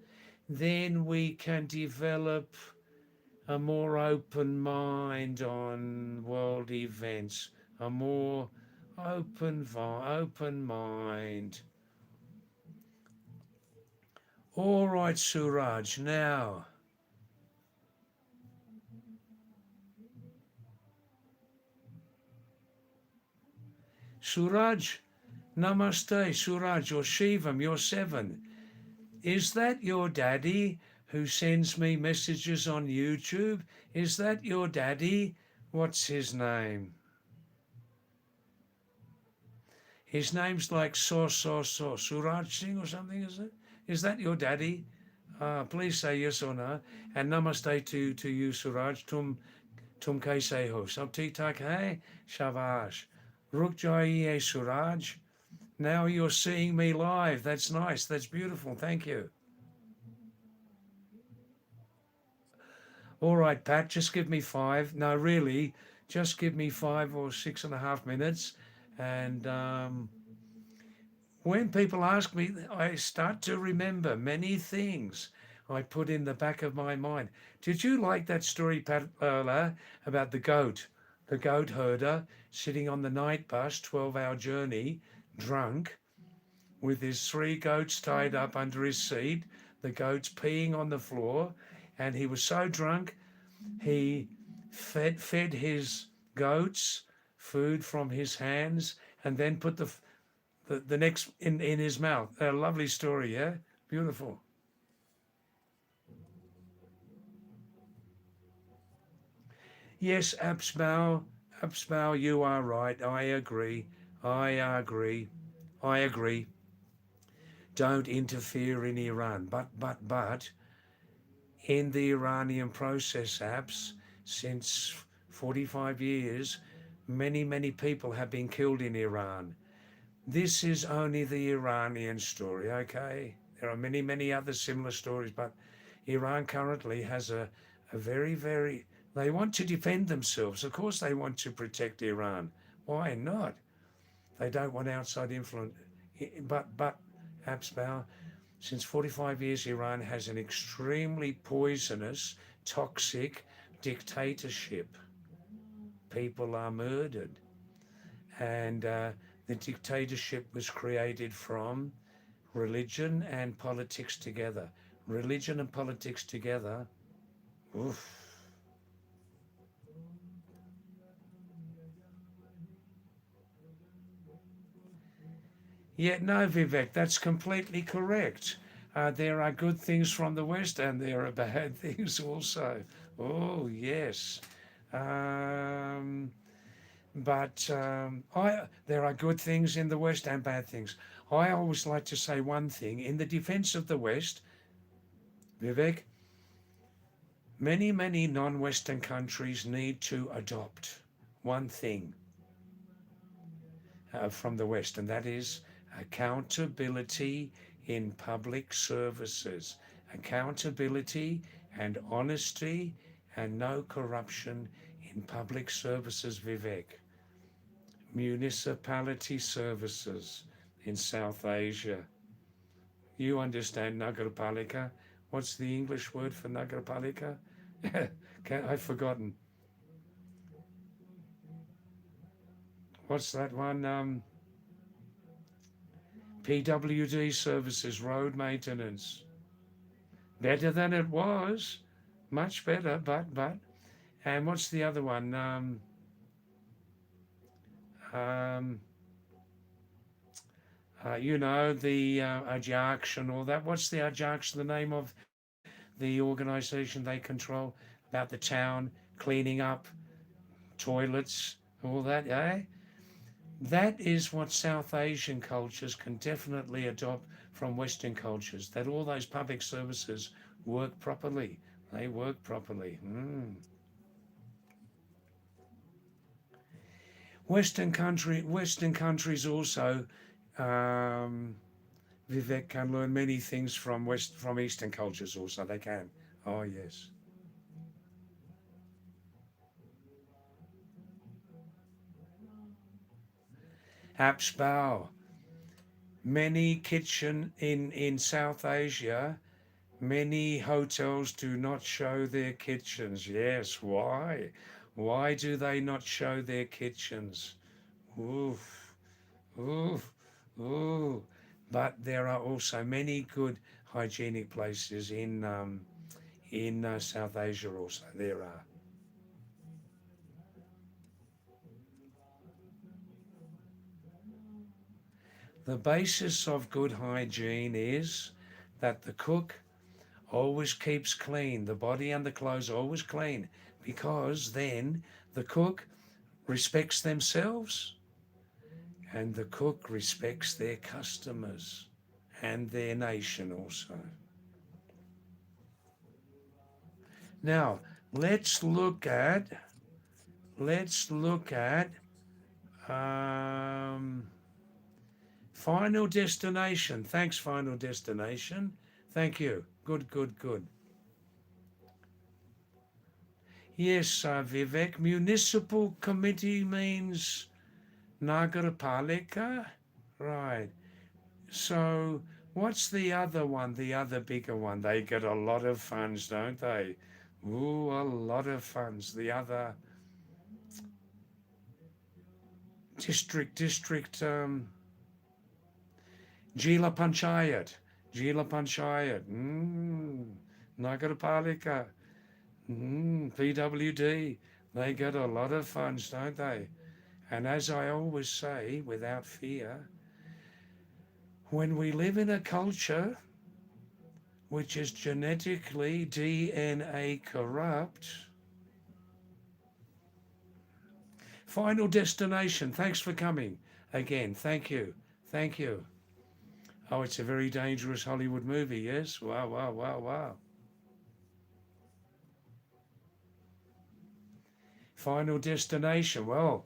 then we can develop a more open mind on world events, a more open mind. All right, Suraj. Now, Suraj, Namaste, Suraj or Shivam, you're 7. Is that your daddy who sends me messages on YouTube? Is that your daddy? What's his name? His name's like Suraj Singh or something, is it? Is that your daddy? Please say yes or no. And namaste to you, Suraj. Tum kaise ho? Sab theek thak hai? Shabash. Ruk jaiye, Suraj. Now you're seeing me live. That's nice. That's beautiful. Thank you. All right, Pat, just give me 5. No, really, just give me 5 or 6.5 minutes. And when people ask me, I start to remember many things I put in the back of my mind. Did you like that story, Pat, about the goat herder sitting on the night bus, 12-hour journey, drunk, with his 3 goats tied up under his seat, the goats peeing on the floor, and he was so drunk he fed his goats food from his hands and then put the next in his mouth. A lovely story, yeah? Beautiful. Yes, Absbow, you are right. I agree. I agree. I agree. Don't interfere in Iran. But in the Iranian process, apps, since 45 years, many people have been killed in Iran. This is only the Iranian story, okay? There are many other similar stories, but Iran currently has a very, they want to defend themselves. Of course, they want to protect Iran. Why not? They don't want outside influence. But, Absbau, since 45 years, Iran has an extremely poisonous, toxic dictatorship. People are murdered. And the dictatorship was created from religion and politics together. Religion and politics together. Oof. Yeah, no, Vivek, that's completely correct. There are good things from the West and there are bad things also. Oh, yes. Um, but there are good things in the West and bad things. I always like to say one thing in the defense of the West, Vivek, many non Western countries need to adopt one thing from the West, and that is accountability in public services. Accountability and honesty and no corruption in public services, Vivek. Municipality services in South Asia. You understand Nagarpalika? What's the English word for Nagarpalika? I've forgotten. What's that one? PWD services, road maintenance. Better than it was. Much better, but. And what's the other one? Um, the Ajax and all that. What's the Ajax, the name of the organization they control about the town, cleaning up toilets, all that, eh? That is what South Asian cultures can definitely adopt from Western cultures, that all those public services work properly. They work properly. Western countries also, um, Vivek, can learn many things from Eastern cultures also. They can. Oh yes. Apsbao. Many kitchen in South Asia Many hotels do not show their kitchens. Yes, why? Why do they not show their kitchens? Oof, oof, ooh. But there are also many good hygienic places in South Asia. Also, there are. The basis of good hygiene is that the cook always keeps clean, the body and the clothes always clean, because then the cook respects themselves and the cook respects their customers and their nation also. Now, let's look at let's look at um, Final Destination. Thanks, Final Destination. Thank you. Good, good, good. Yes, Vivek, municipal committee means Nagarpalika? Right. So, what's the other one, the other bigger one? They get a lot of funds, don't they? Ooh, a lot of funds. The other district, Jila Panchayat. Jila Panchayat. Nagarpalika. PWD. They get a lot of funds, don't they? And as I always say, without fear, when we live in a culture which is genetically DNA corrupt, Final Destination, thanks for coming again. Thank you. Thank you. Oh, it's a very dangerous Hollywood movie, yes? Wow, wow, wow, wow. Final Destination. Well,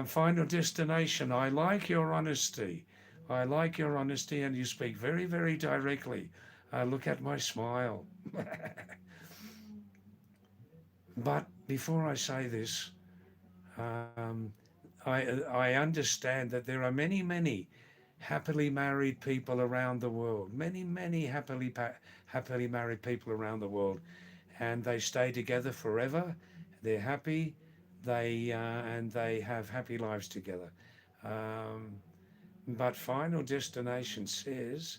Final Destination, I like your honesty. I like your honesty, and you speak very, very directly. Look at my smile. But before I say this, um, I understand that there are many, many happily married people around the world. Many, many happily married people around the world, and they stay together forever. They're happy. And they have happy lives together. Um, but Final Destination says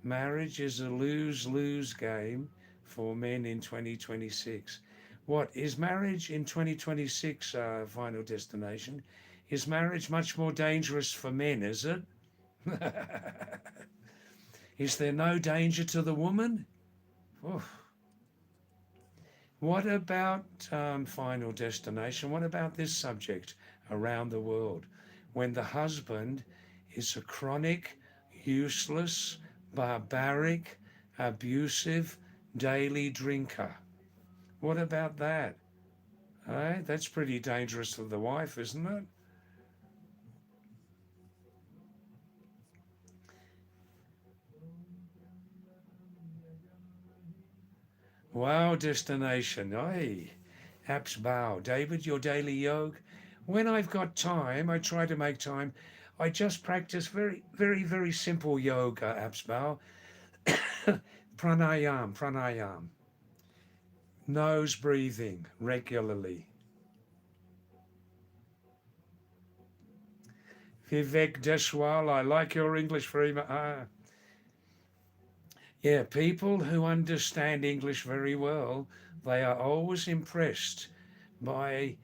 marriage is a lose-lose game for men in 2026. What is marriage in 2026? Final Destination, is marriage much more dangerous for men? Is it? Is there no danger to the woman? Oof. What about Final Destination? What about this subject around the world? When the husband is a chronic, useless, barbaric, abusive, daily drinker. What about that? Eh? That's pretty dangerous to the wife, isn't it? Wow, Destination. Hey, apps bow. David, your daily yoga. When I've got time, I try to make time. I just practice very, very, very simple yoga, apps bow. Pranayam. Nose breathing regularly. Vivek Deswal, I like your English very much. Yeah, people who understand English very well, they are always impressed by.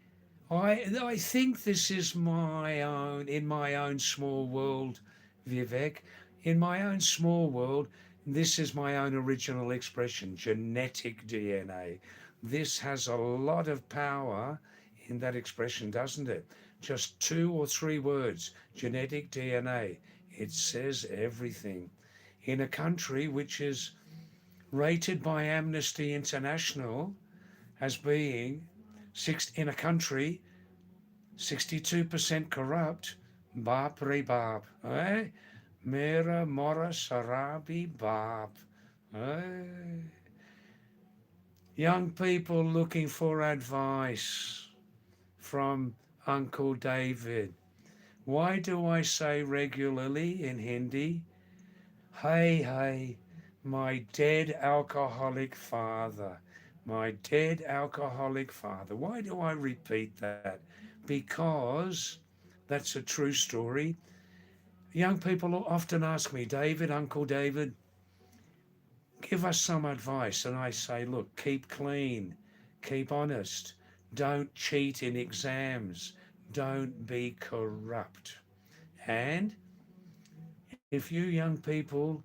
I think this is my own, in my own small world, Vivek. In my own small world, this is my own original expression, genetic DNA. This has a lot of power in that expression, doesn't it? Just two or three words, genetic DNA. It says everything. In a country which is rated by Amnesty International as being in a country 62% corrupt, baap re baap, eh? Mera mora sarabi baap. Eh? Young people looking for advice from Uncle David. Why do I say regularly in Hindi, hey, hey, My dead alcoholic father. My dead alcoholic father. Why do I repeat that? Because that's a true story. Young people often ask me, David, Uncle David, give us some advice. And I say, look, keep clean, keep honest, don't cheat in exams, don't be corrupt. And if you young people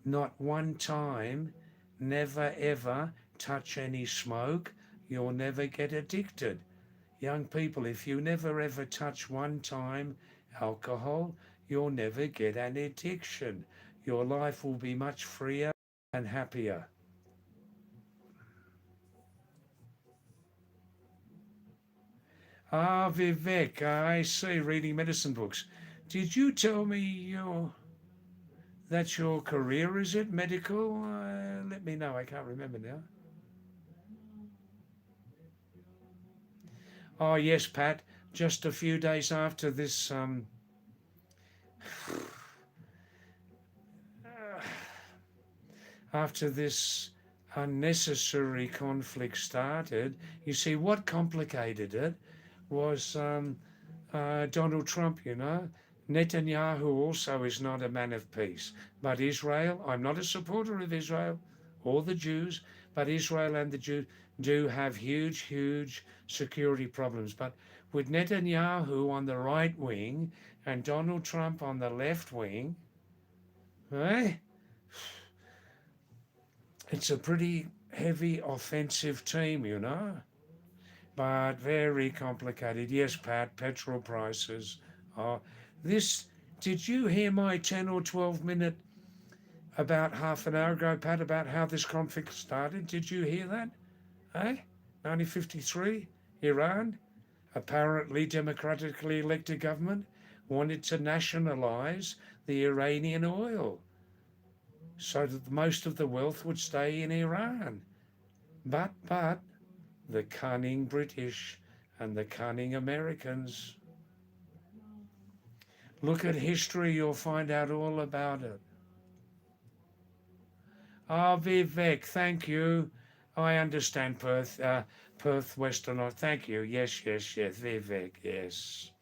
not one time, never ever touch any smoke, you'll never get addicted. Young people, if you never ever touch one time alcohol, you'll never get an addiction. Your life will be much freer and happier. Ah, Vivek, I see, reading medicine books. Did you tell me that's your career, is it? Medical? Let me know, I can't remember now. Oh, yes, Pat, just a few days after this after this unnecessary conflict started, you see, what complicated it was Donald Trump, you know. Netanyahu also is not a man of peace. But Israel, I'm not a supporter of Israel or the Jews, but Israel and the Jews do have huge, huge security problems. But with Netanyahu on the right wing and Donald Trump on the left wing, eh, it's a pretty heavy offensive team, you know. But very complicated. Yes, Pat, petrol prices are this. Did you hear my 10 or 12 minute about half an hour ago, Pat, about how this conflict started? Did you hear that? Eh? 1953, Iran, apparently democratically elected government, wanted to nationalize the Iranian oil so that most of the wealth would stay in Iran. But the cunning British and the cunning Americans. Look at history, you'll find out all about it. Ah, Vivek, thank you. I understand Perth, Perth, Western. Thank you. Yes, yes, yes, Vivek, yes.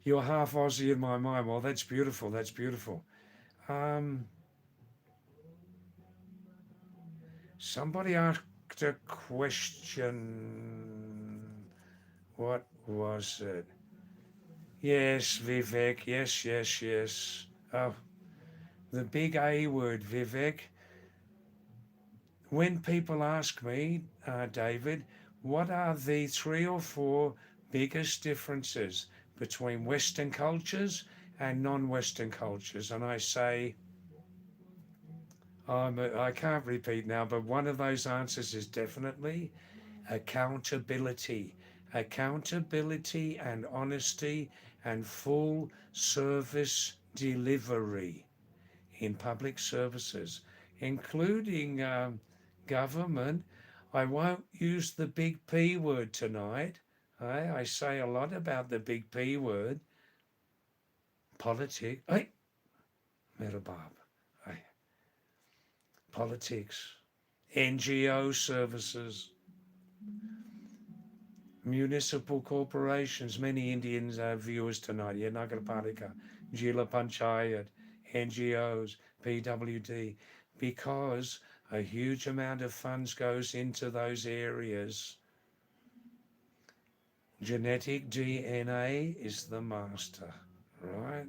You're half Aussie in my mind. Well, that's beautiful. That's beautiful. Um, Somebody asked a question. What was it? Yes, Vivek. Yes, yes, yes. Oh, the big A word, Vivek. When people ask me, David, what are the three or four biggest differences between Western cultures and non-Western cultures? And I say, I can't repeat now, but one of those answers is definitely accountability. Accountability and honesty and full service delivery in public services, including government. I won't use the big P word tonight. I say a lot about the big P word, politics. Hey, Metabab. Hey, politics, NGO services, municipal corporations. Many Indians viewers tonight. Yeah, Nagarapatika, Jila Panchayat, NGOs, PWD, because a huge amount of funds goes into those areas. Genetic DNA is the master, right?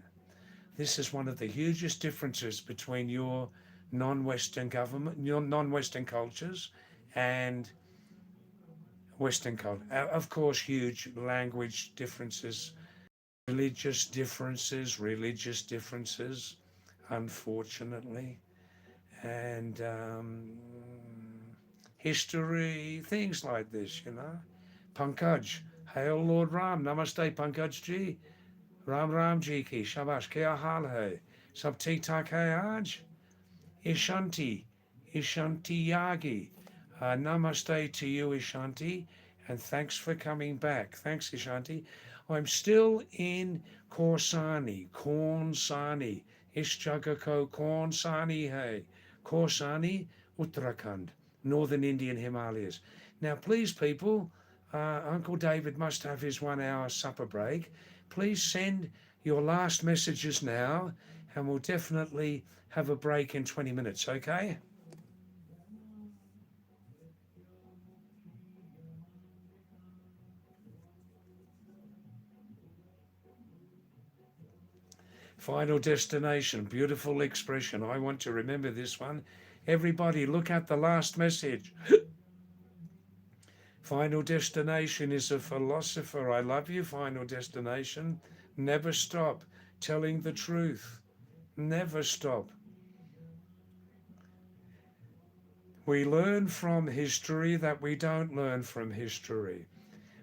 This is one of the hugest differences between your non-Western government, your non-Western cultures and Western culture. Of course, huge language differences, religious differences, unfortunately, and history, things like this, you know. Pankaj, hail Lord Ram, namaste Pankaj ji, Ram Ram ji ki, shabash, kya haal hai, sab theek thak hai aaj, Ishanti, Ishanti Yagi, namaste to you, Ishanti, and thanks for coming back. Thanks, Ishanti. I'm still in Korsani, Ishchagako Korsani Hai, Korsani, Uttarakhand, Northern Indian Himalayas. Now, please, people, Uncle David must have his 1 hour supper break. Please send your last messages now, and we'll definitely have a break in 20 minutes, okay? Final destination, beautiful expression. I want to remember this one. Everybody, look at the last message. Final destination is a philosopher. I love you, final destination. Never stop telling the truth. Never stop. We learn from history that we don't learn from history.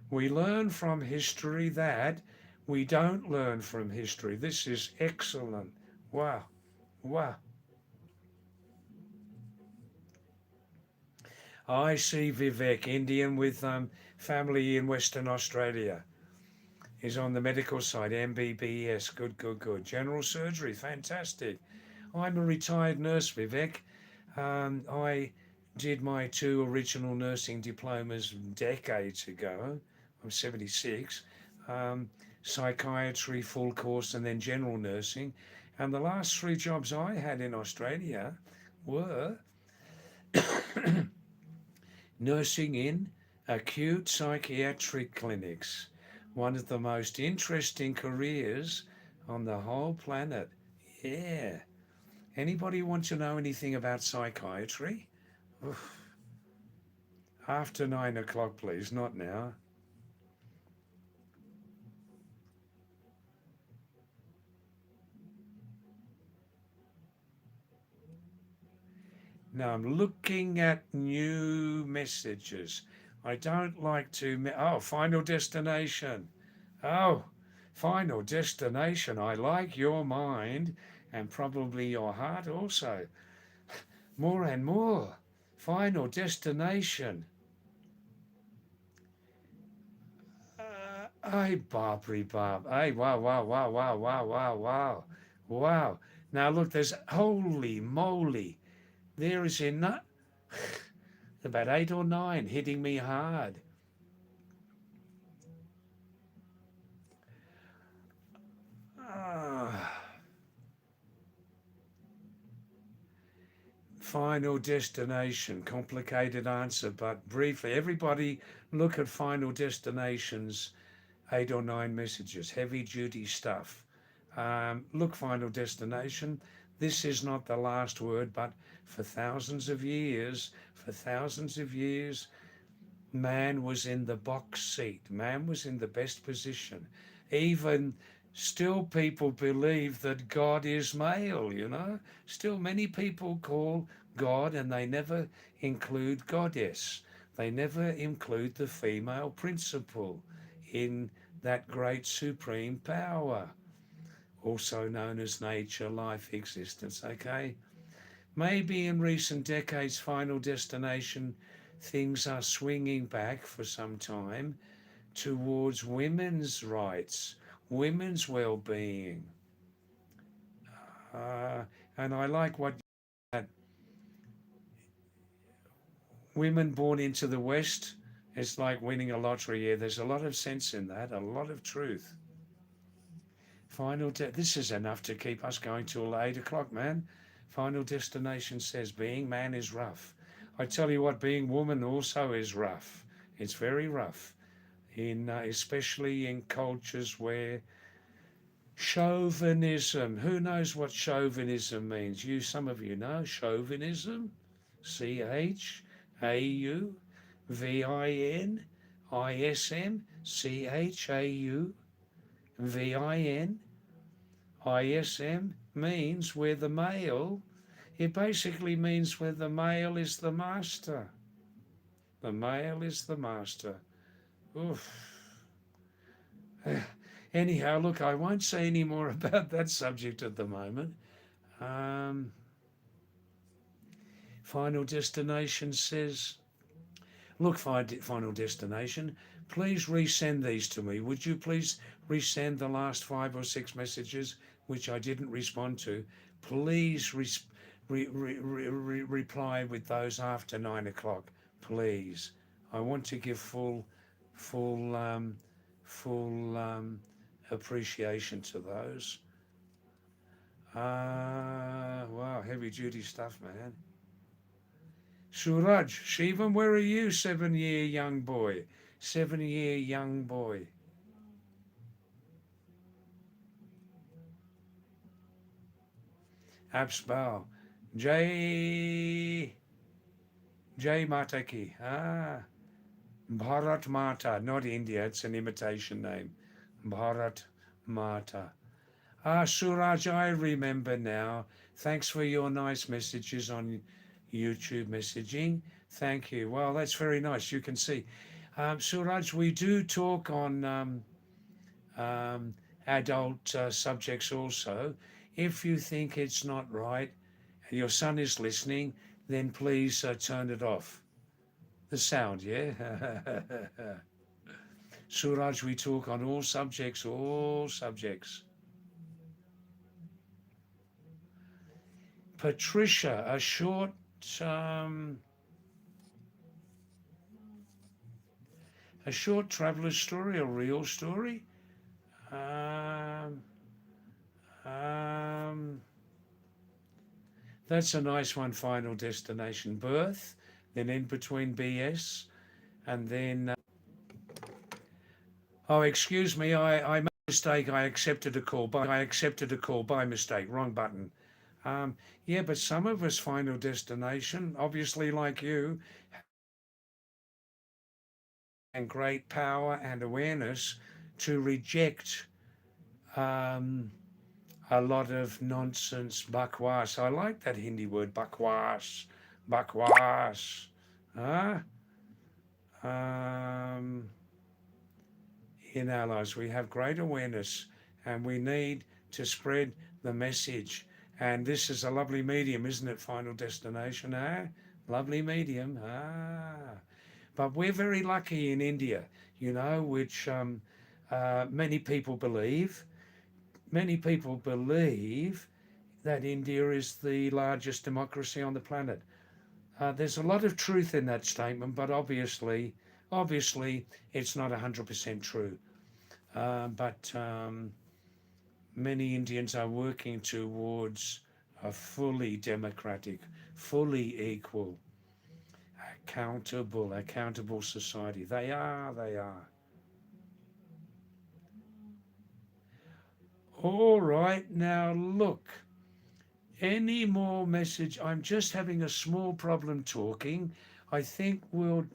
We learn from history that we don't learn from history. This is excellent. Wow. Wow. I see Vivek, Indian with family in Western Australia. He's on the medical side, MBBS. Good, good, good. General surgery, fantastic. I'm a retired nurse, Vivek. I did my 2 original nursing diplomas decades ago. I'm 76. Psychiatry full course and then general nursing. And the last 3 jobs I had in Australia were nursing in acute psychiatric clinics. One of the most interesting careers on the whole planet. Yeah. Anybody want to know anything about psychiatry? Oof. After 9 o'clock, please, not now. Now I'm looking at new messages. I don't like to. Oh, final destination. Oh, final destination. I like your mind and probably your heart also. More and more. Final destination. Hey, Barbary Barb. Hey, wow, wow, wow, wow, wow, wow, wow. Wow. Now look, there's holy moly. There is enough. About 8 or 9 hitting me hard. Ah. Final destination, complicated answer, but briefly, everybody look at final destinations, 8 or 9 messages, heavy duty stuff. Look, final destination, this is not the last word, but for thousands of years, man was in the box seat. Man was in the best position. Even still, people believe that God is male, you know. Still, many people call God and they never include goddess. They never include the female principle in that great supreme power, also known as nature, life, existence, okay? Maybe in recent decades, final destination, things are swinging back for some time towards women's rights, women's well-being. And I like what that women born into the West, it's like winning a lottery here. There's a lot of sense in that, a lot of truth. This is enough to keep us going till 8 o'clock, man. Final destination says being man is rough. I tell you what, being woman also is rough. It's very rough, especially in cultures where chauvinism. Who knows what chauvinism means? Some of you know chauvinism. CHAUVINISM means where the male. It basically means where the male is the master. The male is the master. Oof. Anyhow, look, I won't say any more about that subject at the moment. Final destination says, look, final destination, please resend these to me. Would you please resend the last 5 or 6 messages? which I didn't respond to, please reply with those after 9 o'clock, please. I want to give full, full appreciation to those. Wow, heavy duty stuff, man. Suraj, Shivam, where are you, 7-year young boy? 7-year young boy. Absbal. Jai Jai Mata Ki. Bharat Mata, not India, it's an imitation name. Bharat Mata. Suraj, I remember now. Thanks for your nice messages on YouTube messaging. Thank you. Well, that's very nice. You can see. Suraj, we do talk on um, adult subjects also. If you think it's not right and your son is listening, then please turn it off. The sound, yeah? Suraj, we talk on all subjects, all subjects. Patricia, um, a short traveler's story, a real story. Um, um, that's a nice one. Final destination, birth, then in between BS, and then. Oh, excuse me, I made a mistake. I accepted a call. I accepted a call by mistake. Wrong button. Yeah, but some of us final destination, obviously like you, and great power and awareness to reject um, a lot of nonsense, bakwas. I like that Hindi word, bakwas, bakwas. Huh? Um, in our lives, we have great awareness and we need to spread the message. And this is a lovely medium, isn't it? Final destination, eh? Lovely medium. But we're very lucky in India, which many people believe. Many people believe that India is the largest democracy on the planet. There's a lot of truth in that statement, but obviously, it's not 100% true. But many Indians are working towards a fully democratic, fully equal, accountable society. They are. All right, now look. Any more message? I'm just having a small problem talking. I think we'll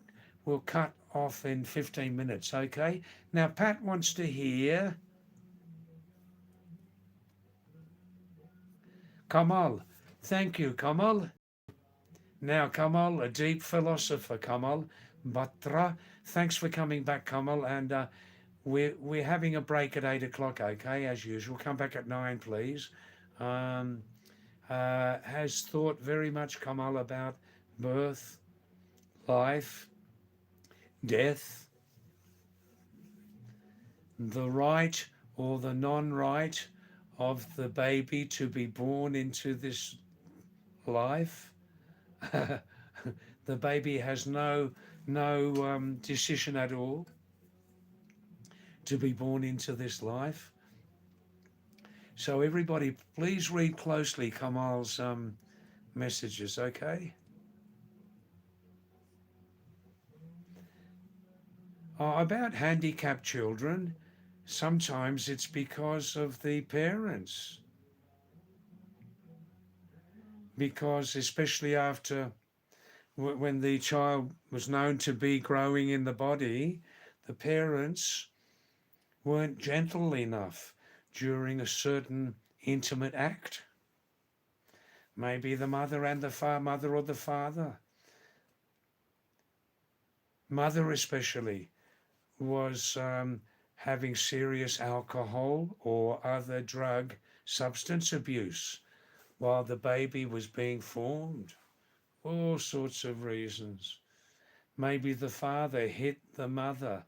cut off in 15 minutes, okay? Now Pat wants to hear Kamal. Thank you, Kamal. Now, Kamal, a deep philosopher, Kamal Batra. Thanks for coming back, Kamal. And we're having a break at 8 o'clock, okay, as usual. Come back at 9, please. Has thought very much, Kamal, about birth, life, death, the right or the non-right of the baby to be born into this life. The baby has no decision at all to be born into this life. So everybody, please read closely Kamal's messages, okay? About handicapped children, sometimes it's because of the parents. Because especially after when the child was known to be growing in the body, the parents weren't gentle enough during a certain intimate act. Maybe the mother and the mother or the father, mother especially, was having serious alcohol or other drug substance abuse while the baby was being formed. All sorts of reasons. Maybe the father hit the mother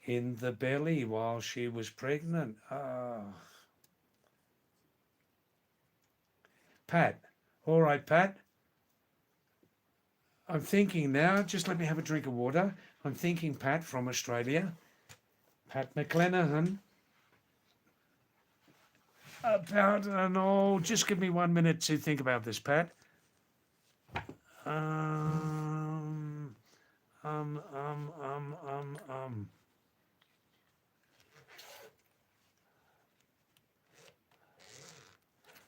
in the belly while she was pregnant. Pat. All right, Pat. I'm thinking now, just let me have a drink of water. I'm thinking Pat from Australia. Pat McClenaghan. About, no, just give me 1 minute to think about this, Pat. Um, um, um, um, um, um.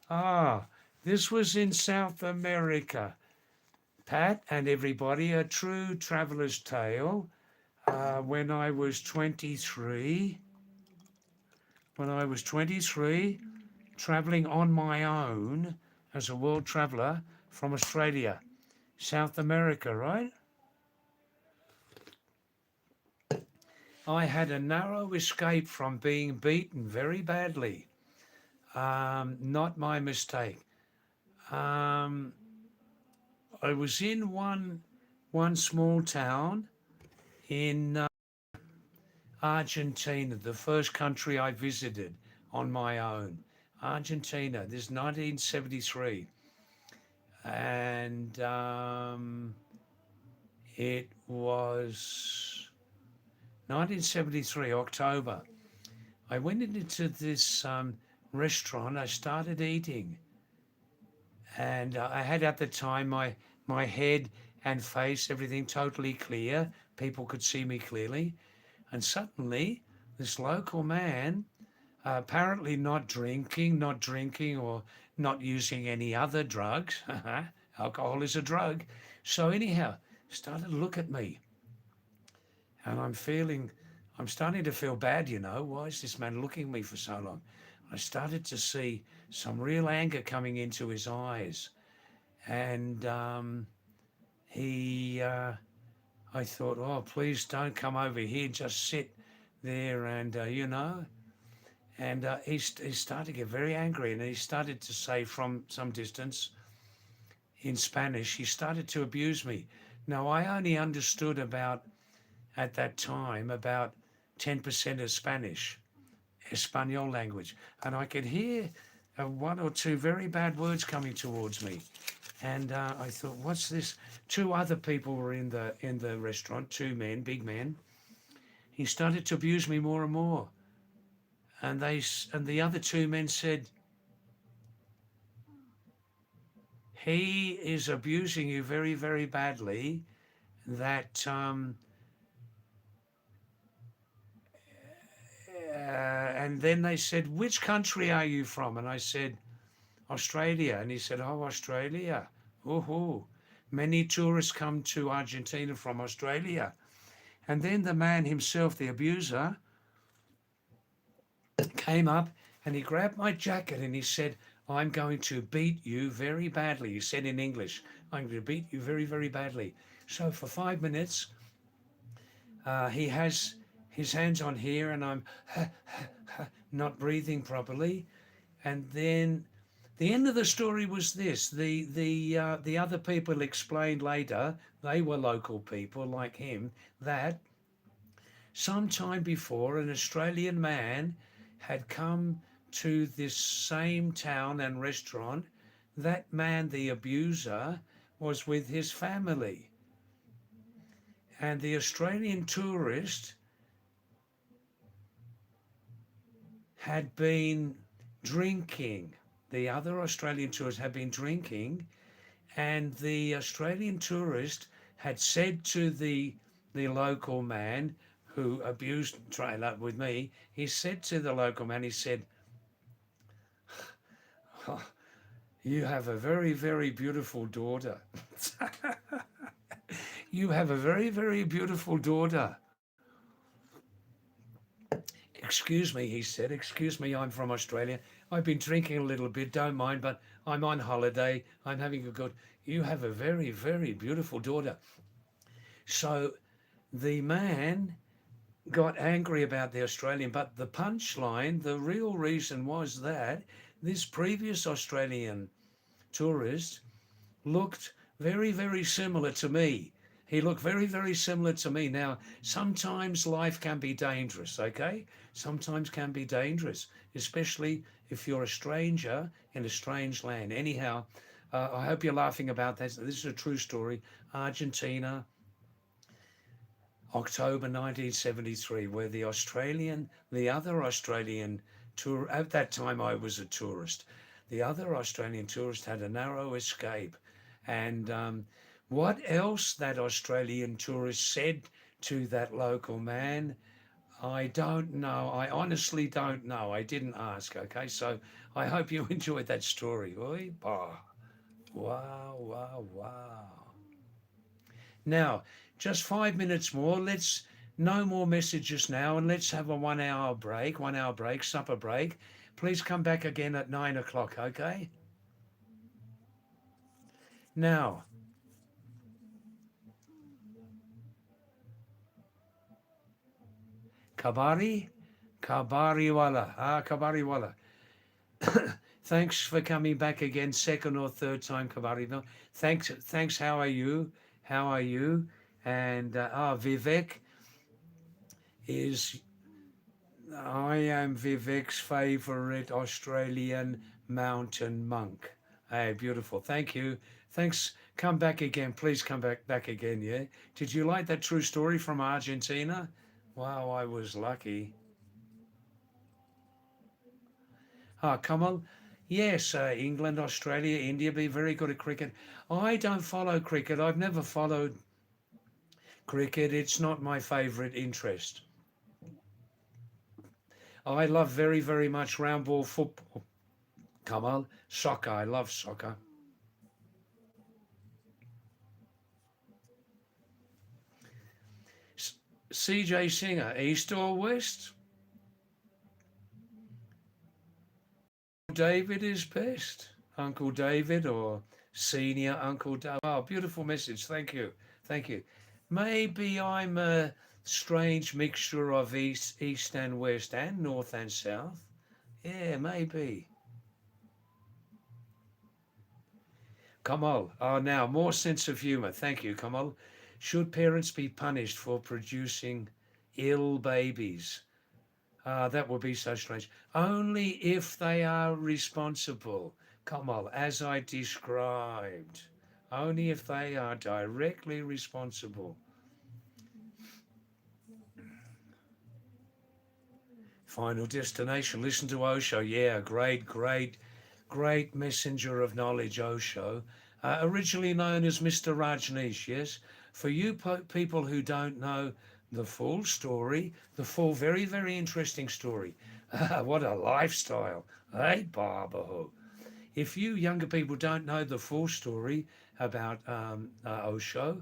Ah, this was in South America. Pat and everybody, a true traveler's tale. When I was 23, traveling on my own as a world traveler from Australia, South America, right? I had a narrow escape from being beaten very badly. Not my mistake. Um, I was in one small town in Argentina, the first country I visited on my own. Argentina. This is 1973, and it was 1973 October. I went into this restaurant. I started eating, and I had at the time my head and face, everything totally clear. People could see me clearly, and suddenly this local man, apparently not drinking or not using any other drugs. Alcohol is a drug. So anyhow, started to look at me, and I'm starting to feel bad, Why is this man looking at me for so long? I started to see some real anger coming into his eyes. And I thought, oh, please don't come over here, just sit there and, And he started to get very angry, and he started to say from some distance in Spanish, he started to abuse me. Now, I only understood at that time, about 10% of Spanish, Espanol language. And I could hear one or two very bad words coming towards me. And I thought, what's this? Two other people were in the restaurant, two men, big men. He started to abuse me more and more. And the other two men said, he is abusing you very, very badly. That and then they said, which country are you from? And I said, Australia. And he said, oh, Australia. Ooh, many tourists come to Argentina from Australia. And then the man himself, the abuser, came up and he grabbed my jacket and he said, I'm going to beat you very badly. He said in English, I'm going to beat you very, very badly. So for 5 minutes, he has his hands on here and I'm not breathing properly. And then the end of the story was this. The other people explained later, they were local people like him, that sometime before an Australian man had come to this same town and restaurant. That man, the abuser, was with his family. And the Australian tourist had been drinking. The other Australian tourist had been drinking, and the Australian tourist had said to the local man who abused trailer with me, he said to the local man, he said, oh, you have a very, very beautiful daughter. You have a very, very beautiful daughter. Excuse me, he said. Excuse me, I'm from Australia. I've been drinking a little bit, don't mind, but I'm on holiday. I'm having a good. You have a very, very beautiful daughter. So the man got angry about the Australian, but the punchline, the real reason was that this previous Australian tourist looked very, very similar to me. He looked very, very similar to me. Now, sometimes life can be dangerous, okay? Sometimes can be dangerous, especially if you're a stranger in a strange land. Anyhow, I hope you're laughing about that. This is a true story. Argentina, October 1973, where the other Australian tour, at that time I was a tourist, the other Australian tourist had a narrow escape. And what else that Australian tourist said to that local man, I don't know. I honestly don't know. I didn't ask. Okay, so I hope you enjoyed that story. Oi, bah. Wow, wow, wow. Now, just 5 minutes more. No more messages now, and let's have a 1 hour break, 1 hour break, supper break. Please come back again at 9 o'clock, okay? Now, Kabari, Kabariwala, Kabariwala. Thanks for coming back again, second or third time, Kabari. No, thanks. How are you? How are you? And Vivek is I am Vivek's favourite Australian mountain monk. Hey, beautiful. Thank you. Thanks. Come back again. Please come back again. Yeah. Did you like that true story from Argentina? Wow, I was lucky. Come on. Yes, England, Australia, India be very good at cricket. I don't follow cricket. I've never followed cricket. It's not my favourite interest. I love very, very much round ball football. Come on, soccer. I love soccer. CJ Singer, East or West? David is best. Uncle David or Senior Uncle David. Oh, beautiful message. Thank you. Thank you. Maybe I'm a strange mixture of east and west and north and south. Yeah, maybe. Kamal. Oh, now more sense of humor. Thank you, Kamal. Should parents be punished for producing ill babies? That would be so strange. Only if they are responsible. Kamal, as I described. Only if they are directly responsible. Final destination. Listen to Osho. Yeah, great messenger of knowledge, Osho. Originally known as Mr. Rajneesh, yes? For you people who don't know the full story, the full, very, very interesting story. What a lifestyle. Hey, Baba. If you younger people don't know the full story about Osho,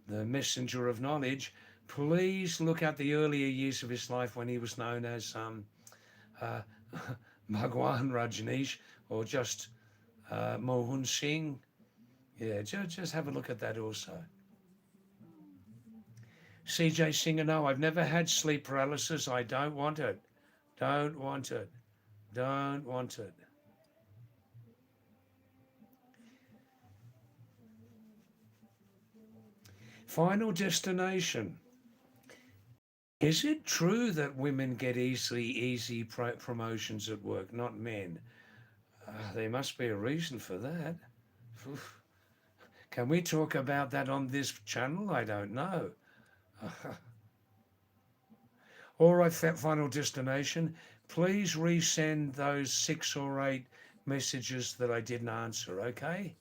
the messenger of knowledge, please look at the earlier years of his life when he was known as uh, Bhagwan Rajneesh or just Mohan Singh. Yeah, just have a look at that also. CJ Singer, no, I've never had sleep paralysis. I don't want it. Don't want it. Don't want it. Final destination. Is it true that women get easy promotions at work, not men? There must be a reason for that. Oof. Can we talk about that on this channel? I don't know. All right, final destination. Please resend those 6 or 8 messages that I didn't answer, okay?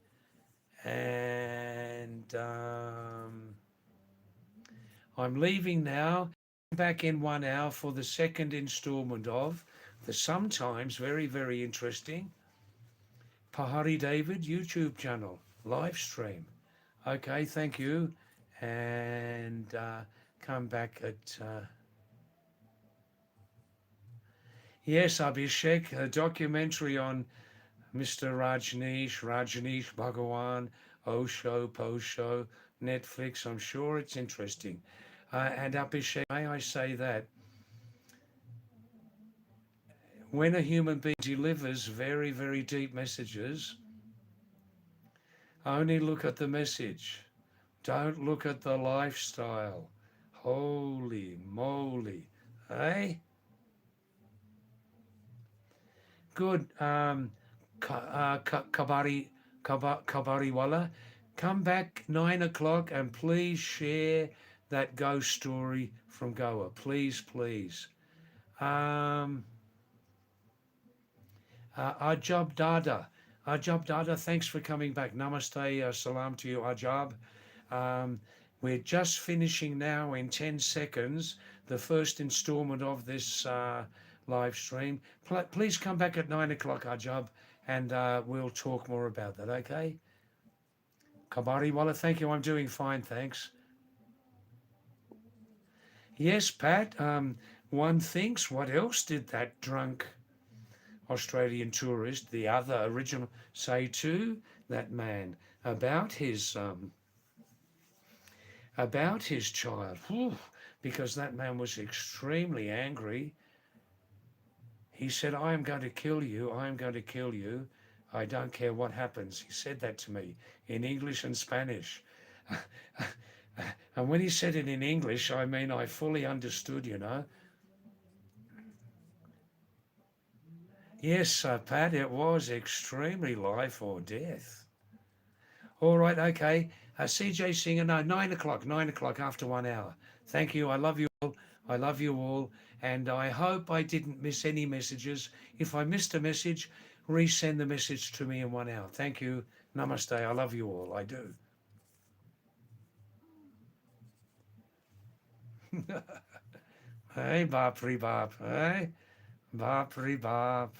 And I'm leaving now. Back in 1 hour for the second installment of the sometimes very, very interesting Pahadi David YouTube channel live stream. Okay, thank you. And come back at. Yes, Abhishek, a documentary on Mr. Rajneesh Bhagawan, Osho, Posho, Netflix. I'm sure it's interesting. And Abhishek, may I say that when a human being delivers very, very deep messages, only look at the message. Don't look at the lifestyle. Holy moly. Eh? Good. Kabariwala, come back 9 o'clock and please share that ghost story from Goa. Please, please. Um, Ajab Dada. Ajab Dada, thanks for coming back. Namaste, salam to you, Ajab. Um, we're just finishing now in 10 seconds the first installment of this live stream. Please come back at 9 o'clock, Ajab, and we'll talk more about that, okay? Kabari Walla, thank you. I'm doing fine, thanks. Yes, Pat, one thinks, what else did that drunk Australian tourist, the other original, say to that man about his child? Whew, because that man was extremely angry. He said, I am going to kill you. I am going to kill you. I don't care what happens. He said that to me in English and Spanish. And when he said it in English, I mean, I fully understood, you know. Yes, Pat, it was extremely life or death. All right, okay. CJ Singer, no, 9 o'clock, 9 o'clock after 1 hour. Thank you. I love you all. I love you all. And I hope I didn't miss any messages. If I missed a message, resend the message to me in 1 hour. Thank you. Namaste. I love you all. I do. Hey, Bapri Bap. Hey, Bapri Bap.